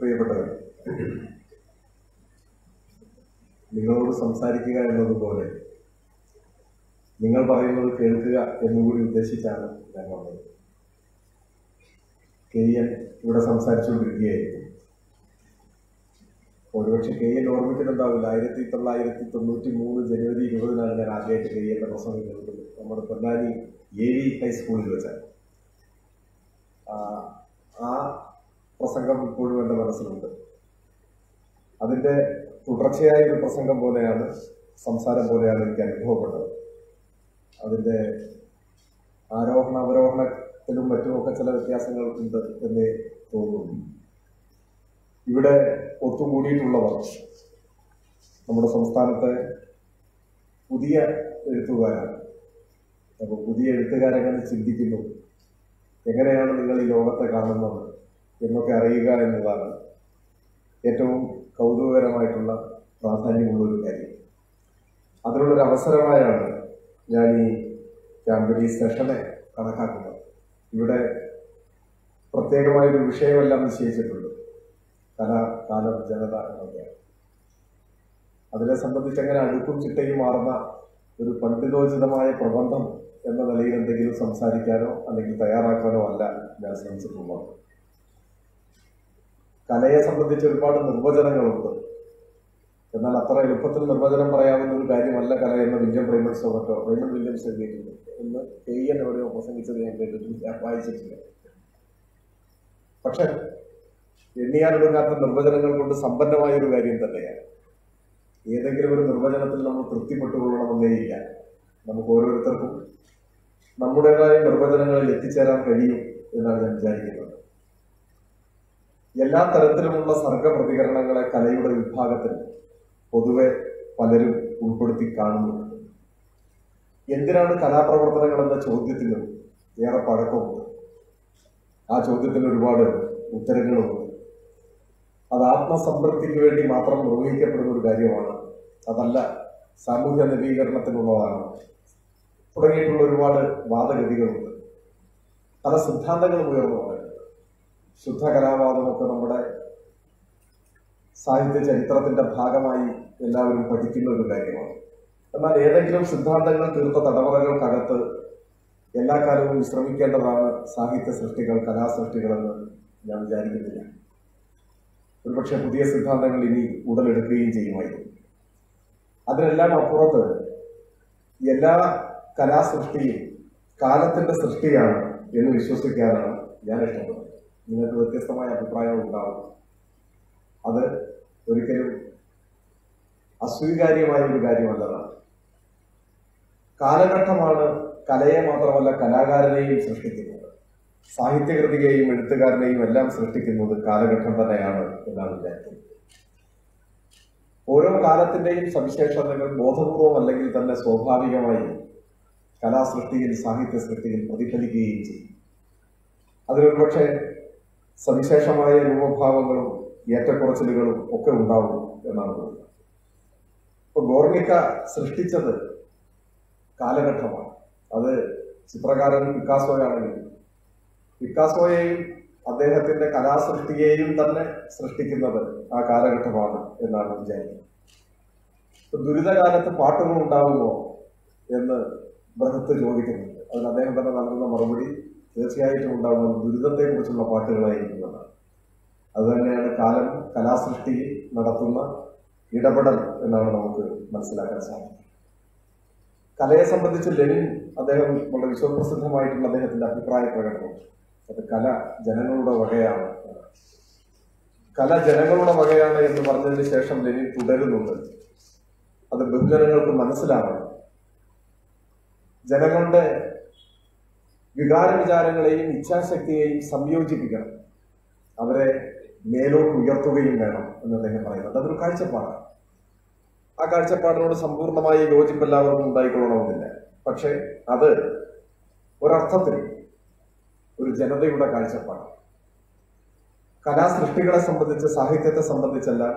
പ്രിയപ്പെട്ടവർ, നിങ്ങളോട് സംസാരിക്കുക എന്നതുപോലെ നിങ്ങൾ പറയുന്നത് കേൾക്കുക എന്നുകൂടി ഉദ്ദേശിച്ചാണ് ഞാൻ വന്നത്. KN ഇവിടെ സംസാരിച്ചുകൊണ്ടിരിക്കുകയായിരുന്നു. ഒരുപക്ഷെ KN ഓർമ്മിക്കുന്നുണ്ടാവില്ല, 1993 ജനുവരി 20 ഞാൻ ആദ്യമായിട്ട് KN പ്രസംഗം കേൾക്കുന്നത് നമ്മുടെ പൊന്നാനി AV ഹൈസ്കൂളിൽ വെച്ചാണ്. ആ പ്രസംഗം ഇപ്പോഴും എൻ്റെ മനസ്സിലുണ്ട്. അതിൻ്റെ തുടർച്ചയായ ഒരു പ്രസംഗം പോലെയാണ്, സംസാരം പോലെയാണ് എനിക്ക് അനുഭവപ്പെട്ടത്. അതിൻ്റെ ആരോഹണ അവരോഹണത്തിലും മറ്റുമൊക്കെ ചില വ്യത്യാസങ്ങൾ ഉണ്ട് എന്നേ തോന്നുന്നു. ഇവിടെ ഒത്തുകൂടിയിട്ടുള്ളവർ നമ്മുടെ സംസ്ഥാനത്തെ പുതിയ എഴുത്തുകാരാണ്. അപ്പോൾ പുതിയ എഴുത്തുകാരെങ്ങനെ ചിന്തിക്കുന്നു, എങ്ങനെയാണ് നിങ്ങൾ ഈ ലോകത്തെ കാണുന്നത് എന്നൊക്കെ അറിയുക എന്നതാണ് ഏറ്റവും കൗതുകകരമായിട്ടുള്ള പ്രാധാന്യമുള്ളൊരു കാര്യം. അതിനുള്ളൊരു അവസരമായാണ് ഞാൻ ഈ ക്യാമ്പിൽ ഈ സെഷനെ കണക്കാക്കുന്നത്. ഇവിടെ പ്രത്യേകമായൊരു വിഷയമെല്ലാം നിശ്ചയിച്ചിട്ടുണ്ട്, കല, കാലം, ജനത എന്നൊക്കെയാണ്. അതിനെ സംബന്ധിച്ച് എങ്ങനെ അടുക്കും ചിട്ടയും മാറുന്ന ഒരു പണ്ഡിതോചിതമായ പ്രബന്ധം എന്ന നിലയിൽ എന്തെങ്കിലും സംസാരിക്കാനോ അല്ലെങ്കിൽ തയ്യാറാക്കാനോ അല്ല ഞാൻ ശ്രമിച്ചിട്ടുള്ളത്. കലയെ സംബന്ധിച്ച് ഒരുപാട് നിർവചനങ്ങളുണ്ട്. എന്നാൽ അത്ര എളുപ്പത്തിൽ നിർവചനം പറയാവുന്ന ഒരു കാര്യമല്ല കല എന്ന് റെയ്മണ്ട് വില്യംസ് എഴുതിയിട്ടുണ്ട് എന്ന് KN എവിടെയോ പ്രസംഗിച്ചത് ഞാൻ കേട്ടിട്ടില്ല, വായിച്ചിട്ടില്ല. പക്ഷെ എണ്ണിയാലൊടുങ്ങാത്ത നിർവചനങ്ങൾ കൊണ്ട് സമ്പന്നമായ ഒരു കാര്യം തന്നെയാണ്. ഏതെങ്കിലും ഒരു നിർവചനത്തിൽ നമ്മൾ തൃപ്തിപ്പെട്ടുകൊള്ളണമെന്നേയില്ല. നമുക്ക് ഓരോരുത്തർക്കും നമ്മുടേതായ നിർവചനങ്ങളിൽ എത്തിച്ചേരാൻ കഴിയും എന്നാണ് ഞാൻ വിചാരിക്കുന്നത്. എല്ലാ തരത്തിലുമുള്ള സർഗപ്രതികരണങ്ങളെ കലയുടെ വിഭാഗത്തിൽ പൊതുവെ പലരും ഉൾപ്പെടുത്തി കാണുന്നുണ്ട്. എന്തിനാണ് കലാപ്രവർത്തനങ്ങൾ എന്ന ചോദ്യത്തിനും ഏറെ പഴക്കമുണ്ട്. ആ ചോദ്യത്തിന് ഒരുപാട് ഉത്തരങ്ങളുമുണ്ട്. അത് ആത്മസംതൃപ്തിക്ക് വേണ്ടി മാത്രം നിർവഹിക്കപ്പെടുന്ന ഒരു കാര്യമാണ്, അതല്ല സാമൂഹ്യ നവീകരണത്തിനുള്ളതാണ് തുടങ്ങിയിട്ടുള്ള ഒരുപാട് വാദഗതികളുണ്ട്. പല സിദ്ധാന്തങ്ങളും ഉയർന്നു വന്നിട്ടുണ്ട്. ശുദ്ധ കലാവാദമൊക്കെ നമ്മുടെ സാഹിത്യ ചരിത്രത്തിന്റെ ഭാഗമായി എല്ലാവരും പഠിക്കുന്ന ഒരു കാര്യമാണ്. എന്നാൽ ഏതെങ്കിലും സിദ്ധാന്തങ്ങൾ തീർത്ത തടവറകൾക്കകത്ത് എല്ലാ കാലവും വിശ്രമിക്കേണ്ടതാണ് സാഹിത്യ സൃഷ്ടികൾ, കലാസൃഷ്ടികളെന്ന് ഞാൻ വിചാരിക്കുന്നില്ല. ഒരുപക്ഷെ പുതിയ സിദ്ധാന്തങ്ങൾ ഇനി ഉടലെടുക്കുകയും ചെയ്യുമായിരുന്നു. അതിനെല്ലാം അപ്പുറത്ത് എല്ലാ കലാസൃഷ്ടിയും കാലത്തിന്റെ സൃഷ്ടിയാണ് എന്ന് വിശ്വസിക്കാനാണ് ഞാൻ ഇഷ്ടപ്പെടുന്നത്. നിങ്ങൾക്ക് വ്യത്യസ്തമായ അഭിപ്രായം ഉണ്ടാവും. അത് ഒരിക്കലും അസ്വീകാര്യമായ ഒരു കാര്യമല്ലതാണ്. കാലഘട്ടമാണ് കലയെ മാത്രമല്ല കലാകാരനെയും സൃഷ്ടിക്കുന്നത്. സാഹിത്യകൃതിയെയും എഴുത്തുകാരനെയും എല്ലാം സൃഷ്ടിക്കുന്നത് കാലഘട്ടം തന്നെയാണ് എന്നാണ് വിചാരിക്കുന്നത്. ഓരോ കാലത്തിന്റെയും സവിശേഷതകൾ ബോധപൂർവം അല്ലെങ്കിൽ തന്നെ സ്വാഭാവികമായി കലാസൃഷ്ടിയിൽ, സാഹിത്യ സൃഷ്ടിയിൽ പ്രതിഫലിക്കുകയും ചെയ്യും. അതിലൊരു പക്ഷേ സവിശേഷമായ രൂപഭാവങ്ങളും ഏറ്റക്കുറച്ചിലുകളും ഒക്കെ ഉണ്ടാവും എന്നാണ് തോന്നുന്നത്. ഇപ്പൊ ഗോർണിക്ക സൃഷ്ടിച്ചത് കാലഘട്ടമാണ്. അത് ചിത്രകാരൻ പിക്കാസോയാണെങ്കിൽ പിക്കാസോയെയും അദ്ദേഹത്തിന്റെ കലാസൃഷ്ടിയെയും തന്നെ സൃഷ്ടിക്കുന്നത് ആ കാലഘട്ടമാണ് എന്നാണ് വിചാരിക്കുന്നത്. ദുരിതകാലത്ത് പാട്ടുകൾ ഉണ്ടാകുമോ എന്ന് ബൃഹത്ത് ചോദിക്കുന്നുണ്ട്. അതിന് അദ്ദേഹം തന്നെ നൽകുന്ന മറുപടി തീർച്ചയായിട്ടും ഉണ്ടാകുന്നത് ദുരിതത്തെ കുറിച്ചുള്ള പാട്ടുകളായിരിക്കുന്നതാണ്. അതുതന്നെയാണ് കാലം കലാസൃഷ്ടിയിൽ നടത്തുന്ന ഇടപെടൽ എന്നാണ് നമുക്ക് മനസ്സിലാക്കാൻ സാധിക്കുന്നത്. കലയെ സംബന്ധിച്ച് ലെനിൻ അദ്ദേഹം വളരെ വിശ്വപ്രസിദ്ധമായിട്ടുള്ള അദ്ദേഹത്തിന്റെ അഭിപ്രായ പ്രകടനമുണ്ട്. അത് കല ജനങ്ങളുടെ വകയാണ്. കല ജനങ്ങളുടെ വകയാണ് എന്ന് പറഞ്ഞതിന് ശേഷം ലെനിൻ തുടരുന്നുണ്ട്. അത് ബഹുജനങ്ങൾക്ക് മനസ്സിലാവണം. ജനങ്ങളുടെ വികാര വിചാരങ്ങളെയും ഇച്ഛാശക്തിയെയും സംയോജിപ്പിക്കണം, അവരെ മേലോട്ട് ഉയർത്തുകയും വേണം എന്ന് അദ്ദേഹം പറയുന്നത്. അതൊരു കാഴ്ചപ്പാടാണ്. ആ കാഴ്ചപ്പാടിനോട് സമ്പൂർണമായി യോജിപ്പ് എല്ലാവർക്കും ഉണ്ടായിക്കൊള്ളണമെന്നില്ല. പക്ഷെ അത് ഒരർത്ഥത്തിൽ ഒരു ജനതയുടെ കാഴ്ചപ്പാടാണ്. കലാസൃഷ്ടികളെ സംബന്ധിച്ച്, സാഹിത്യത്തെ സംബന്ധിച്ചെല്ലാം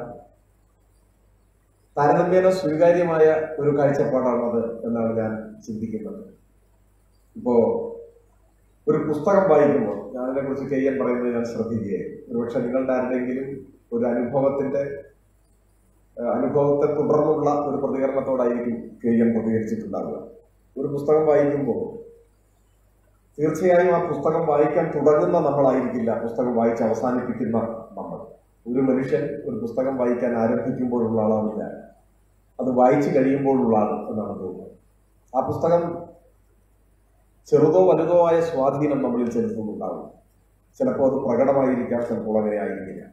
താരതമ്യേന സ്വീകാര്യമായ ഒരു കാഴ്ചപ്പാടാണത് എന്നാണ് ഞാൻ ചിന്തിക്കുന്നത്. ഇപ്പോ ഒരു പുസ്തകം വായിക്കുമ്പോൾ, ഞാനതിനെ കുറിച്ച് KN പറയുന്നത് ഞാൻ ശ്രദ്ധിക്കുകയായിരുന്നു. ഒരുപക്ഷെ നിങ്ങളുടെ ആരുടെയെങ്കിലും ഒരു അനുഭവത്തെ തുടർന്നുള്ള ഒരു പ്രതികരണത്തോടായിരിക്കും KN പ്രതികരിച്ചിട്ടുണ്ടാവുക. ഒരു പുസ്തകം വായിക്കുമ്പോൾ തീർച്ചയായും ആ പുസ്തകം വായിക്കാൻ തുടങ്ങുന്ന നമ്മളായിരിക്കില്ല പുസ്തകം വായിച്ച് അവസാനിപ്പിക്കുന്ന നമ്മൾ. ഒരു മനുഷ്യൻ ഒരു പുസ്തകം വായിക്കാൻ ആരംഭിക്കുമ്പോഴുള്ള ആളാവില്ല, അത് വായിച്ചു കഴിയുമ്പോഴുള്ള ആൾ എന്നാണ് തോന്നുന്നത്. ആ പുസ്തകം ചെറുതോ വലുതോ ആയ സ്വാധീനം നമ്മളിൽ ചെലുത്തുന്നുണ്ടാകും. ചിലപ്പോൾ അത് പ്രകടമായിരിക്കാം, ചിലപ്പോൾ അങ്ങനെ ആയിരിക്കില്ല.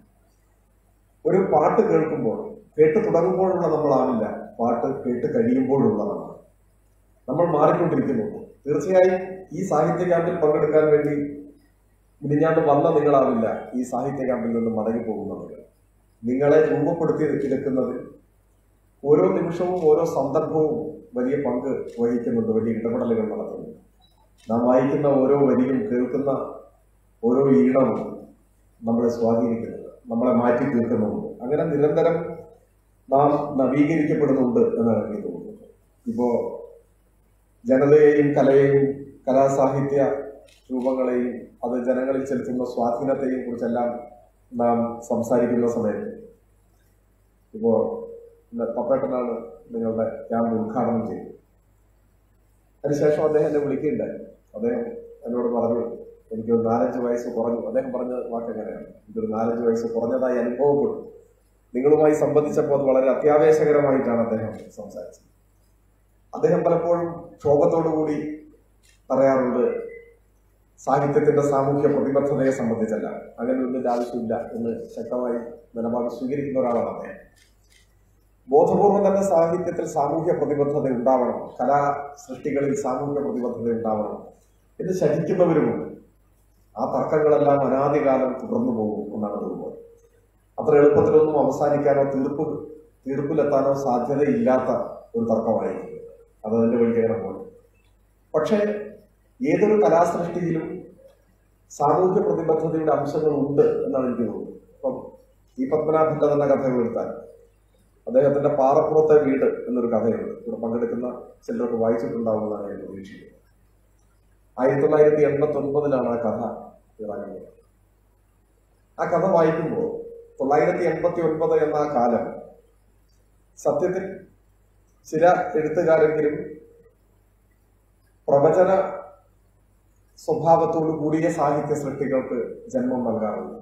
ഒരു പാട്ട് കേൾക്കുമ്പോൾ കേട്ട് തുടങ്ങുമ്പോഴുള്ള നമ്മളാവില്ല, പാട്ട് കേട്ട് കഴിയുമ്പോഴുള്ള നമ്മൾ മാറിക്കൊണ്ടിരിക്കുന്നു. തീർച്ചയായും ഈ സാഹിത്യ ക്യാമ്പിൽ പങ്കെടുക്കാൻ വേണ്ടി മിനിഞ്ഞാണ്ട് വന്ന നിങ്ങളാവില്ല ഈ സാഹിത്യ ക്യാമ്പിൽ നിന്ന് മടങ്ങി പോകുന്നത്. നിങ്ങളെ രൂപപ്പെടുത്തി എടുക്കുന്നത് ഓരോ നിമിഷവും ഓരോ സന്ദർഭവും വലിയ പങ്ക് വഹിക്കുന്നുണ്ട്, വലിയ ഇടപെടലുകൾ നടത്തുന്നു. നാം വായിക്കുന്ന ഓരോ വരിയും കേൾക്കുന്ന ഓരോ ഈണവും നമ്മളെ സ്വാധീനിക്കുന്നുണ്ട്, നമ്മളെ മാറ്റി തീർക്കുന്നുണ്ട്. അങ്ങനെ നിരന്തരം നാം നവീകരിക്കപ്പെടുന്നുണ്ട് എന്നാണ് എനിക്ക് തോന്നുന്നത്. ഇപ്പോ ജനതയെയും കലയെയും കലാസാഹിത്യ രൂപങ്ങളെയും അത് ജനങ്ങളിൽ ചെലുത്തുന്ന സ്വാധീനത്തെയും കുറിച്ചെല്ലാം നാം സംസാരിക്കുന്ന സമയത്ത് ഇപ്പോ പപ്പേട്ടനാണ് നിങ്ങളുടെ ക്യാമ്പ് ഉദ്ഘാടനം ചെയ്തത്. അതിനുശേഷം അദ്ദേഹം എന്നെ വിളിക്കുകയുണ്ടായി. അദ്ദേഹം എന്നോട് പറഞ്ഞു, എനിക്കൊരു 4-5 വയസ്സ് കുറഞ്ഞു. അദ്ദേഹം പറഞ്ഞ വാക്കെങ്ങനെയാണ്, എനിക്കൊരു 4-5 വയസ്സ് കുറഞ്ഞതായി അനുഭവപ്പെട്ടു. നിങ്ങളുമായി സംബന്ധിച്ചപ്പോൾ അത് വളരെ അത്യാവേശകരമായിട്ടാണ് അദ്ദേഹം സംസാരിച്ചത്. അദ്ദേഹം പലപ്പോഴും ക്ഷോഭത്തോടുകൂടി പറയാറുണ്ട്, സാഹിത്യത്തിന്റെ സാമൂഹ്യ പ്രതിബദ്ധതയെ സംബന്ധിച്ചല്ല, അങ്ങനെ ഒന്നിന്റെ ആവശ്യമില്ല എന്ന് ശക്തമായി നിലപാട് സ്വീകരിക്കുന്ന ഒരാളാണ് അദ്ദേഹം. ബോധപൂർവം തന്നെ സാഹിത്യത്തിൽ സാമൂഹ്യ പ്രതിബദ്ധത ഉണ്ടാവണം, കലാ സൃഷ്ടികളിൽ സാമൂഹ്യ പ്രതിബദ്ധത ഉണ്ടാവണം എന്ന് ശഠിക്കുന്നവരുമുണ്ട്. ആ തർക്കങ്ങളെല്ലാം അനാദികാലം തുടർന്നു പോകും എന്നാണ് തോന്നുന്നത്. അത്ര എളുപ്പത്തിലൊന്നും അവസാനിക്കാനോ തീർപ്പിലെത്താനോ സാധ്യതയില്ലാത്ത ഒരു തർക്കമായിരിക്കും അതതിന്റെ വഴിക്കേറെ പോലെ. പക്ഷേ ഏതൊരു കലാസൃഷ്ടിയിലും സാമൂഹ്യ പ്രതിബദ്ധതയുടെ അംശങ്ങൾ ഉണ്ട് എന്നാണ് എനിക്ക് തോന്നുന്നത്. ഇപ്പം ഈ പത്മനാഭന്റെ തന്നെ കഥകൾ എടുത്താൽ അദ്ദേഹത്തിന്റെ പാറപ്പുറത്തെ വീട് എന്നൊരു കഥയുണ്ട്. ഇവിടെ പങ്കെടുക്കുന്ന ചിലരൊക്കെ വായിച്ചിട്ടുണ്ടാവുമെന്നാണ് ഞാൻ പ്രതീക്ഷിക്കുന്നത്. 1989 ആ കഥ ഇറങ്ങുന്നത്. ആ കഥ വായിക്കുമ്പോൾ 989 എന്ന ആ കാലം സത്യത്തിൽ ചില എഴുത്തുകാരെങ്കിലും പ്രവചന സ്വഭാവത്തോടു കൂടിയ സാഹിത്യ സൃഷ്ടികൾക്ക് ജന്മം നൽകാറുണ്ട്.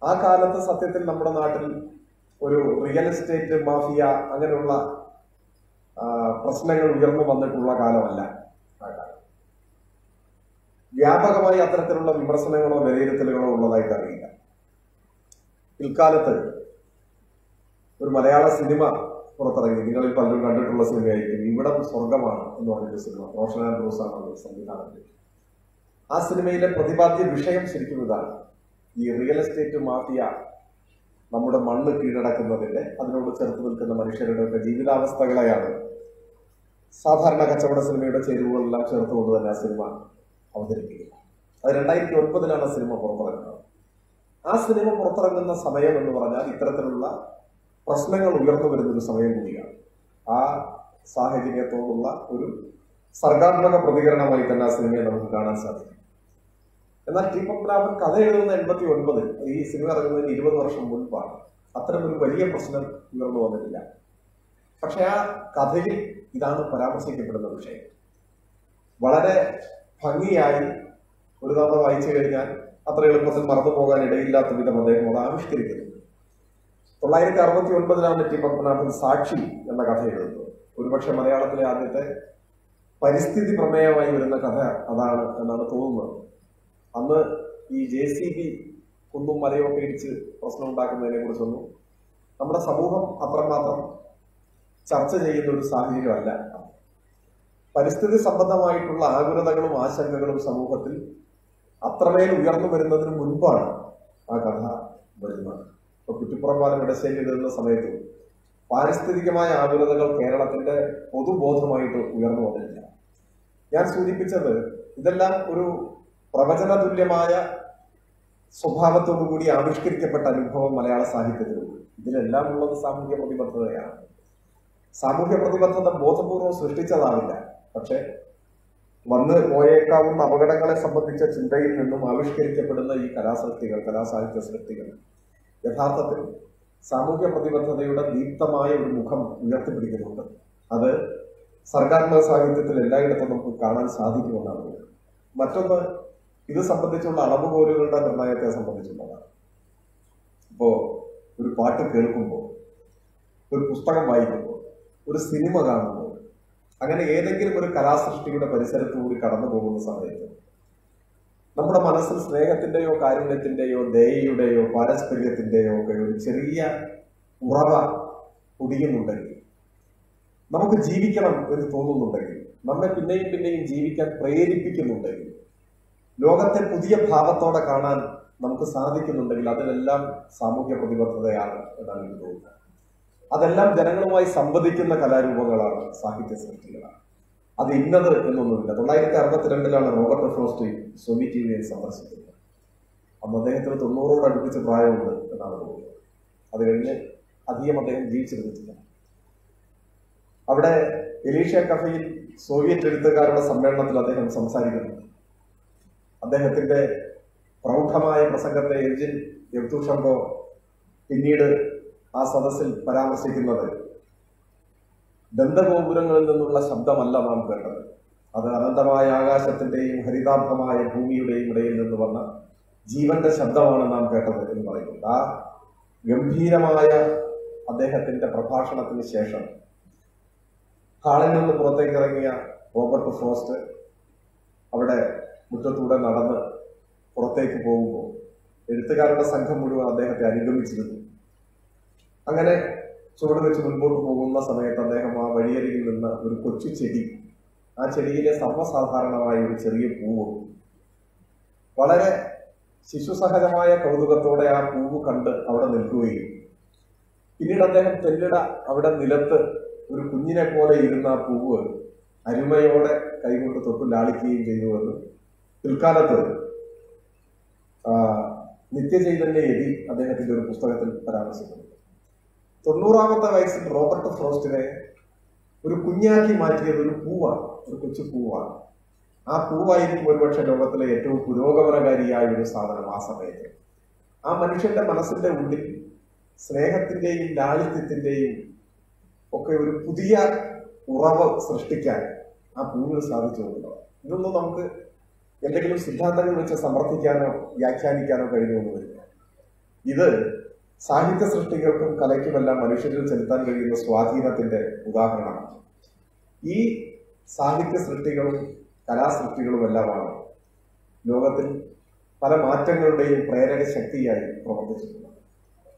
ആ കാലത്ത് സത്യത്തിൽ നമ്മുടെ നാട്ടിൽ ഒരു റിയൽ എസ്റ്റേറ്റ് മാഫിയ അങ്ങനെയുള്ള പ്രശ്നങ്ങൾ ഉയർന്നു വന്നിട്ടുള്ള കാലമല്ല ആ കാലം. വ്യാപകമായി അത്തരത്തിലുള്ള വിമർശനങ്ങളോ വിലയിരുത്തലുകളോ ഉള്ളതായിട്ട് അറിയില്ല. പിൽക്കാലത്ത് ഒരു മലയാള സിനിമ പുറത്തിറങ്ങി, നിങ്ങളിൽ പലരും കണ്ടിട്ടുള്ള സിനിമയായിരിക്കും, ഇവിടം സ്വർഗമാണ് എന്ന് പറഞ്ഞൊരു സിനിമ. റോഷൻ ആൻഡ്രൂസ് ആണ് സംവിധാനം ചെയ്തത്. ആ സിനിമയിലെ പ്രതിപാദ്യ വിഷയം ശരിക്കും ഇതാണ്, ഈ റിയൽ എസ്റ്റേറ്റ് മാഫിയ നമ്മുടെ മണ്ണ് കീഴടക്കുന്നതിന്റെ അതിനോട് ചേർത്ത് നിൽക്കുന്ന മനുഷ്യരുടെ ഒക്കെ ജീവിതാവസ്ഥകളെയാണ് സാധാരണ കച്ചവട സിനിമയുടെ ചേരുവകളെല്ലാം ചേർത്തുകൊണ്ട് തന്നെ ആ സിനിമ അവതരിപ്പിക്കുക. അത് 2009 ആ സിനിമ പുറത്തിറങ്ങുന്നത്. ആ സിനിമ പുറത്തിറങ്ങുന്ന സമയം എന്ന് പറഞ്ഞാൽ ഇത്തരത്തിലുള്ള പ്രശ്നങ്ങൾ ഉയർന്നു വരുന്നൊരു സമയം കൂടിയാണ്. ആ സാഹചര്യത്തോടുള്ള ഒരു സർഗാത്മക പ്രതികരണമായി തന്നെ ആ സിനിമയെ നമുക്ക് കാണാൻ സാധിക്കും. എന്നാൽ ടി പത്മനാഭൻ കഥ എഴുതുന്ന 89, ഈ സിനിമ ഇറങ്ങുന്നതിന് 20 വർഷം മുൻപാണ്. അത്തരമൊരു വലിയ പ്രശ്നം ഉയർന്നു വന്നിട്ടില്ല. പക്ഷെ ആ കഥയിൽ ഇതാണ് പരാമർശിക്കപ്പെടുന്ന വിഷയം. വളരെ ഭംഗിയായി ഒരു തവണ വായിച്ചു കഴിഞ്ഞാൽ അത്ര എളുപ്പത്തിൽ മറന്നു പോകാൻ ഇടയില്ലാത്ത വിധം അദ്ദേഹം അത് ആവിഷ്കരിക്കുന്നു. 969 ടി പത്മനാഭൻ സാക്ഷി എന്ന കഥ എഴുതുന്നത്. ഒരുപക്ഷെ മലയാളത്തിലെ ആദ്യത്തെ പരിസ്ഥിതി പ്രമേയമായി വരുന്ന കഥ അതാണ് എന്നാണ് തോന്നുന്നത്. അന്ന് ഈ JCB കുന്നും മലയും ഒക്കെ ഇടിച്ച് പ്രശ്നം ഉണ്ടാക്കുന്നതിനെ കുറിച്ചൊന്നും നമ്മുടെ സമൂഹം അത്രമാത്രം ചർച്ച ചെയ്യുന്ന ഒരു സാഹചര്യമല്ല. പരിസ്ഥിതി സംബന്ധമായിട്ടുള്ള ആകുലതകളും ആശങ്കകളും സമൂഹത്തിൽ അത്രമേൽ ഉയർന്നു വരുന്നതിന് മുൻപാണ് ആ കഥ വരുന്നത്. ഇപ്പൊ കുറ്റിപ്പുറം പാലം ഇടശ്ശേരി എഴുതുന്ന സമയത്ത് പാരിസ്ഥിതികമായ ആകുലതകൾ കേരളത്തിന്റെ പൊതുബോധമായിട്ട് ഉയർന്നു വന്നിട്ടില്ല. ഞാൻ സൂചിപ്പിച്ചത് ഇതെല്ലാം ഒരു പ്രവചന തുല്യമായ സ്വഭാവത്തോടുകൂടി ആവിഷ്കരിക്കപ്പെട്ട അനുഭവം മലയാള സാഹിത്യത്തിലുണ്ട്. ഇതിലെല്ലാം ഉള്ളത് സാമൂഹ്യ പ്രതിബദ്ധതയാണ്. സാമൂഹ്യ പ്രതിബദ്ധത ബോധപൂർവം സൃഷ്ടിച്ചതാവില്ല, പക്ഷെ വന്ന് പോയേക്കാവുന്ന അപകടങ്ങളെ സംബന്ധിച്ച ചിന്തയിൽ നിന്നും ആവിഷ്കരിക്കപ്പെടുന്ന ഈ കലാസൃഷ്ടികൾ, കലാസാഹിത്യ സൃഷ്ടികൾ യഥാർത്ഥത്തിൽ സാമൂഹ്യ പ്രതിബദ്ധതയുടെ ദീപ്തമായ ഒരു മുഖം ഉയർത്തിപ്പിടിക്കുന്നുണ്ട്. അത് സർഗാത്മക സാഹിത്യത്തിൽ എല്ലായിടത്തും നമുക്ക് കാണാൻ സാധിക്കുമെന്നാണ്. മറ്റൊന്ന്, ഇത് സംബന്ധിച്ചുള്ള അളവുകോലുകളുടെ നിർണയത്തെ സംബന്ധിച്ചുള്ളതാണ്. ഇപ്പോ ഒരു പാട്ട് കേൾക്കുമ്പോൾ, ഒരു പുസ്തകം വായിക്കുമ്പോൾ, ഒരു സിനിമ കാണുമ്പോൾ, അങ്ങനെ ഏതെങ്കിലും ഒരു കലാസൃഷ്ടിയുടെ പരിസരത്തുകൂടി കടന്നു പോകുന്ന സമയത്ത് നമ്മുടെ മനസ്സിൽ സ്നേഹത്തിന്റെയോ കാരുണ്യത്തിന്റെയോ ദയയുടെയോ പാരസ്പര്യത്തിന്റെയോ ഒക്കെ ഒരു ചെറിയ ഉറവ കുടിയുന്നുണ്ടെങ്കിൽ, നമുക്ക് ജീവിക്കണം എന്ന് തോന്നുന്നുണ്ടെങ്കിൽ, നമ്മെ പിന്നെയും പിന്നെയും ജീവിക്കാൻ പ്രേരിപ്പിക്കുന്നുണ്ടെങ്കിൽ, ലോകത്തെ പുതിയ ഭാവത്തോടെ കാണാൻ നമുക്ക് സാധിക്കുന്നുണ്ടെങ്കിൽ, അതിലെല്ലാം സാമൂഹ്യ പ്രതിബദ്ധതയാണ് എന്നാണ് എനിക്ക് തോന്നുന്നത്. അതെല്ലാം ജനങ്ങളുമായി സംവദിക്കുന്ന കലാരൂപങ്ങളാണ്, സാഹിത്യ സൃഷ്ടികളാണ്. അത് ഇന്നത് എന്നൊന്നുമില്ല. 1962 റോബർട്ട് ഫ്രോസ്റ്റ് സോവിയറ്റ് യൂണിയൻ സന്ദർശിക്കുന്നത്. അന്ന് അദ്ദേഹത്തിന് 90 അടുപ്പിച്ച് പ്രായമുണ്ട് എന്നാണ് തോന്നുന്നത്. അത് കഴിഞ്ഞ് അധികം അദ്ദേഹം ജീവിച്ചിരുന്നിട്ടില്ല. അവിടെ എലീഷ്യ കഫയിൽ സോവിയറ്റ് എഴുത്തുകാരുടെ സമ്മേളനത്തിൽ അദ്ദേഹം സംസാരിക്കുന്നു. അദ്ദേഹത്തിന്റെ പ്രൗഢമായ പ്രസംഗത്തെ എവ്ജിൻ യെവ്തുഷെങ്കോ പിന്നീട് ആ സദസ്സിൽ പരാമർശിക്കുന്നത്, ദന്തഗോപുരങ്ങളിൽ നിന്നുള്ള ശബ്ദമല്ല നാം കേട്ടത്, അത് അനന്തമായ ആകാശത്തിന്റെയും ഹരിതാഭമായ ഭൂമിയുടെയും ഇടയിൽ നിന്ന് വന്ന ജീവന്റെ ശബ്ദമാണ് നാം കേട്ടത് എന്ന് പറയുന്നത്. ആ ഗംഭീരമായ അദ്ദേഹത്തിന്റെ പ്രഭാഷണത്തിന് ശേഷം ഹാളിൽ നിന്ന് പുറത്തേക്ക് ഇറങ്ങിയ റോബർട്ട് ഫ്രോസ്റ്റ് അവിടെ മുറ്റത്തൂടെ നടന്ന് പുറത്തേക്ക് പോകുമ്പോൾ എഴുത്തുകാരുടെ സംഘം മുഴുവൻ അദ്ദേഹത്തെ അനുഗമിച്ചിരുന്നു. അങ്ങനെ ചുവട് വെച്ച് മുൻപോട്ട് പോകുന്ന സമയത്ത് അദ്ദേഹം ആ വഴിയരികിൽ നിന്ന് ഒരു കൊച്ചു ചെടി, ആ ചെടിയിലെ സർവ്വസാധാരണമായ ഒരു ചെറിയ പൂവ്, വളരെ ശിശുസഹജമായ കൗതുകത്തോടെ ആ പൂവ് കണ്ട് അവിടെ നിൽക്കുകയും പിന്നീട് അദ്ദേഹം തെല്ലിട അവിടെ നിലത്ത് ഒരു കുഞ്ഞിനെ പോലെ ഇരുന്ന ആ പൂവ് അരുമയോടെ കൈകൊണ്ട് തൊട്ട് ലാളിക്കുകയും ചെയ്തുവെന്ന് പിൽക്കാലത്ത് നിത്യചൈതന്യ യതി അദ്ദേഹത്തിന്റെ ഒരു പുസ്തകത്തിൽ പരാമർശിക്കുന്നു. 90ാമത്തെ വയസ്സിൽ റോബർട്ട് ഫ്രോസ്റ്റിനെ ഒരു കുഞ്ഞാക്കി മാറ്റിയത് ഒരു പൂവാണ്, ഒരു കൊച്ചു പൂവാണ്. ആ പൂവായിരിക്കും ഒരുപക്ഷെ ലോകത്തിലെ ഏറ്റവും പുരോഗമനകാരിയായ ഒരു സാധനം ആ സമയത്ത്. ആ മനുഷ്യന്റെ മനസ്സിന്റെ ഉള്ളിൽ സ്നേഹത്തിന്റെയും ലാളിത്യത്തിന്റെയും ഒക്കെ ഒരു പുതിയ ഉറവ് സൃഷ്ടിക്കാൻ ആ പൂവിന് സാധിച്ചു എന്നുള്ളതാണ്. ഇതൊന്നും നമുക്ക് എന്തെങ്കിലും സിദ്ധാന്തങ്ങൾ വെച്ച് സമർത്ഥിക്കാനോ വ്യാഖ്യാനിക്കാനോ കഴിയുമെന്ന് വരില്ല. ഇത് സാഹിത്യ സൃഷ്ടികൾക്കും കലയ്ക്കുമെല്ലാം മനുഷ്യരിൽ ചെലുത്താൻ കഴിയുന്ന സ്വാധീനത്തിന്റെ ഉദാഹരണമാണ്. ഈ സാഹിത്യ സൃഷ്ടികളും കലാസൃഷ്ടികളും എല്ലാമാണ് ലോകത്തിൽ പല മാറ്റങ്ങളുടെയും പ്രേരക ശക്തിയായി പ്രവർത്തിച്ചിട്ടുള്ളത്.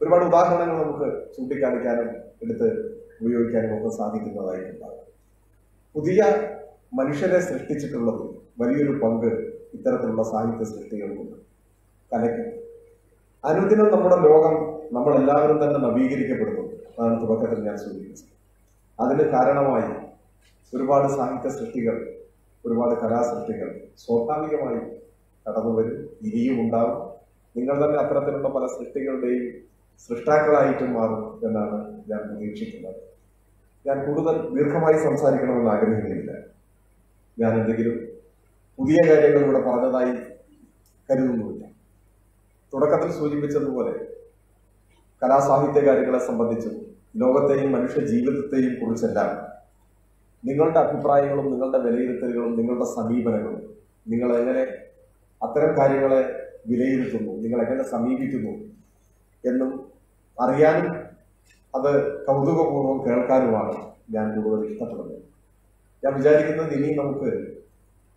ഒരുപാട് ഉദാഹരണങ്ങൾ നമുക്ക് ചൂണ്ടിക്കാണിക്കാനും എടുത്ത് ഉപയോഗിക്കാനും ഒക്കെ സാധിക്കുന്നതായിട്ടുണ്ടാകും. പുതിയ മനുഷ്യരെ സൃഷ്ടിച്ചിട്ടുള്ളത് വലിയൊരു പങ്ക് ഇത്തരത്തിലുള്ള സാഹിത്യ സൃഷ്ടികൾക്കുണ്ട്, കലയ്ക്ക്. അനുദിനം നമ്മുടെ ലോകം നമ്മളെല്ലാവരും തന്നെ നവീകരിക്കപ്പെടുന്നുണ്ട്. അതാണ് തുടക്കത്തിൽ ഞാൻ സൂചിപ്പിച്ചത്. അതിന് കാരണമായി ഒരുപാട് സാഹിത്യ സൃഷ്ടികൾ, ഒരുപാട് കലാസൃഷ്ടികൾ സ്വാഭാവികമായി കടന്നുവരും, ഇനിയും ഉണ്ടാവും. നിങ്ങൾ തന്നെ അത്തരത്തിലുള്ള പല സൃഷ്ടികളുടെയും സൃഷ്ടാക്കളായിട്ടും മാറും എന്നാണ് ഞാൻ പ്രതീക്ഷിക്കുന്നത്. ഞാൻ കൂടുതൽ ദീർഘമായി സംസാരിക്കണമെന്ന് ആഗ്രഹിക്കുന്നില്ല. ഞാൻ എന്തെങ്കിലും പുതിയ കാര്യങ്ങൾ ഇവിടെ പറഞ്ഞതായി കരുതുന്നുമില്ല. തുടക്കത്തിൽ സൂചിപ്പിച്ചതുപോലെ കലാസാഹിത്യ കാര്യങ്ങളെ സംബന്ധിച്ചും ലോകത്തെയും മനുഷ്യ ജീവിതത്തെയും കുറിച്ചെല്ലാം നിങ്ങളുടെ അഭിപ്രായങ്ങളും നിങ്ങളുടെ വിലയിരുത്തലുകളും നിങ്ങളുടെ സമീപനങ്ങളും, നിങ്ങൾ എങ്ങനെ അത്തരം കാര്യങ്ങളെ വിലയിരുത്തുന്നു, നിങ്ങൾ എങ്ങനെ സമീപിക്കുന്നു എന്നും അറിയാനും അത് കൗതുകപൂർവ്വം കേൾക്കാനുമാണ് ഞാൻ കൂടുതൽ ഇഷ്ടപ്പെടുന്നത്. ഞാൻ വിചാരിക്കുന്നത് ഇനി നമുക്ക്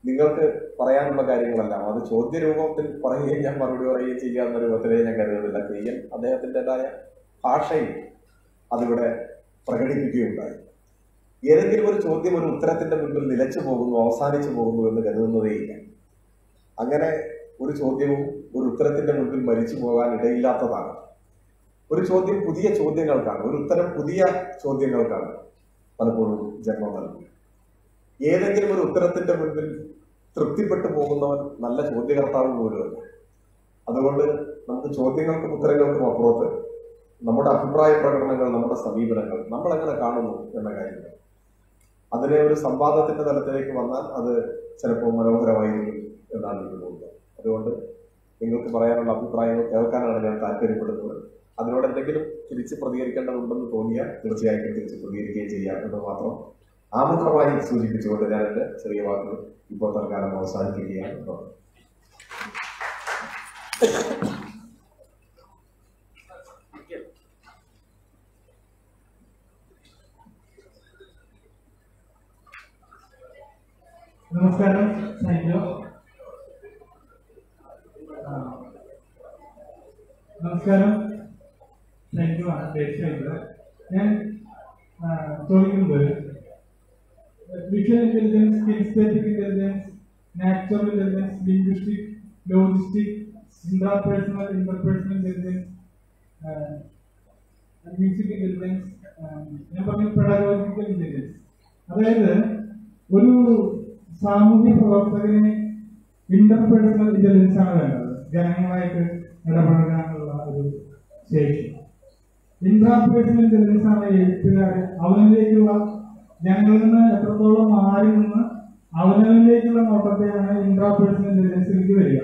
നിങ്ങൾക്ക് പറയാനുള്ള കാര്യങ്ങളെല്ലാം അത് ചോദ്യരൂപത്തിൽ പറയുകയും ഞാൻ മറുപടി പറയുകയും ചെയ്യാവുന്ന രൂപത്തിലേ ഞാൻ കരുതുന്നില്ല. ക്രിയൻ അദ്ദേഹത്തിൻ്റെതായ ഭാഷയിൽ അതിവിടെ പ്രകടിപ്പിക്കുകയുണ്ടായി. ഏതെങ്കിലും ഒരു ചോദ്യം ഒരു ഉത്തരത്തിന്റെ മുൻപിൽ നിലച്ചു പോകുന്നു, അവസാനിച്ചു പോകുന്നു എന്ന് കരുതുന്നതേയില്ല. അങ്ങനെ ഒരു ചോദ്യവും ഒരു ഉത്തരത്തിന്റെ മുൻപിൽ മരിച്ചു പോകാൻ ഇടയില്ലാത്തതാണ്. ഒരു ചോദ്യം പുതിയ ചോദ്യങ്ങൾക്കാണ്, ഒരു ഉത്തരം പുതിയ ചോദ്യങ്ങൾക്കാണ് പലപ്പോഴും ജന്മം നൽകുന്നത്. ഏതെങ്കിലും ഒരു ഉത്തരത്തിന്റെ മുൻപിൽ തൃപ്തിപ്പെട്ടു പോകുന്നവൻ നല്ല ചോദ്യകർത്താവ് പോലുമല്ല. അതുകൊണ്ട് നമുക്ക് ചോദ്യങ്ങൾക്കും ഉത്തരങ്ങൾക്കും അപ്പുറത്ത് നമ്മുടെ അഭിപ്രായ പ്രകടനങ്ങൾ, നമ്മുടെ സമീപനങ്ങൾ നമ്മൾ എങ്ങനെ കാണുന്നു എന്ന കാര്യങ്ങൾ, അതിനെ ഒരു സംവാദത്തിന്റെ തലത്തിലേക്ക് വന്നാൽ അത് ചിലപ്പോൾ മനോഹരമായിരിക്കും എന്നാണ് എനിക്ക് തോന്നുന്നത്. അതുകൊണ്ട് നിങ്ങൾക്ക് പറയാനുള്ള അഭിപ്രായങ്ങൾ കേൾക്കാനാണ് ഞാൻ താല്പര്യപ്പെടുന്നത്. അതിനോട് എന്തെങ്കിലും തിരിച്ച് പ്രതികരിക്കേണ്ടതുണ്ടെന്ന് തോന്നിയാൽ തീർച്ചയായിട്ടും തിരിച്ച് പ്രതികരിക്കുകയും ചെയ്യാം എന്ന് മാത്രം ആമുഖമായി സൂചിപ്പിച്ചുകൊണ്ട് ഞാൻ എൻ്റെ ചെറിയ വാക്കുകൾ ഇപ്പോൾ തൽക്കാലം അവസാനിപ്പിക്കുകയാണ്. നമസ്കാരം. നമസ്കാരം. താങ്ക് യു ആണ് തീർച്ചയായിട്ടും. ഞാൻ ചോദിക്കുന്നത് visual intelligence, kinaesthetic intelligence, natural intelligence, linguistic, logistic, intrapersonal, interpersonal intelligence, music intelligence, ഞാൻ പറഞ്ഞ പെഡഗോജിക്കൽ ഇന്റലിജൻസ്. അതായത് ഒരു സാമൂഹ്യ പ്രവർത്തകന് ഇന്റർപേഴ്സണൽ ഇന്റലിജൻസ് ആണ് വേണ്ടത്, ജനങ്ങളായിട്ട് ഇടപഴകാനുള്ള ഒരു ശേഷി. ഇൻട്രാപേഴ്സണൽ ഇന്റലിജൻസ് ആണ് എഴുത്തുകാരൻ അവനിലേക്കുള്ള, ജനങ്ങളിൽ നിന്ന് എത്രത്തോളം മാറി നിന്ന് അവനവനിലേക്കുള്ള നോട്ടത്തെയാണ് ഇൻട്രാപേഴ്സണൽ ഇന്റലിജൻസിലേക്ക് വരിക.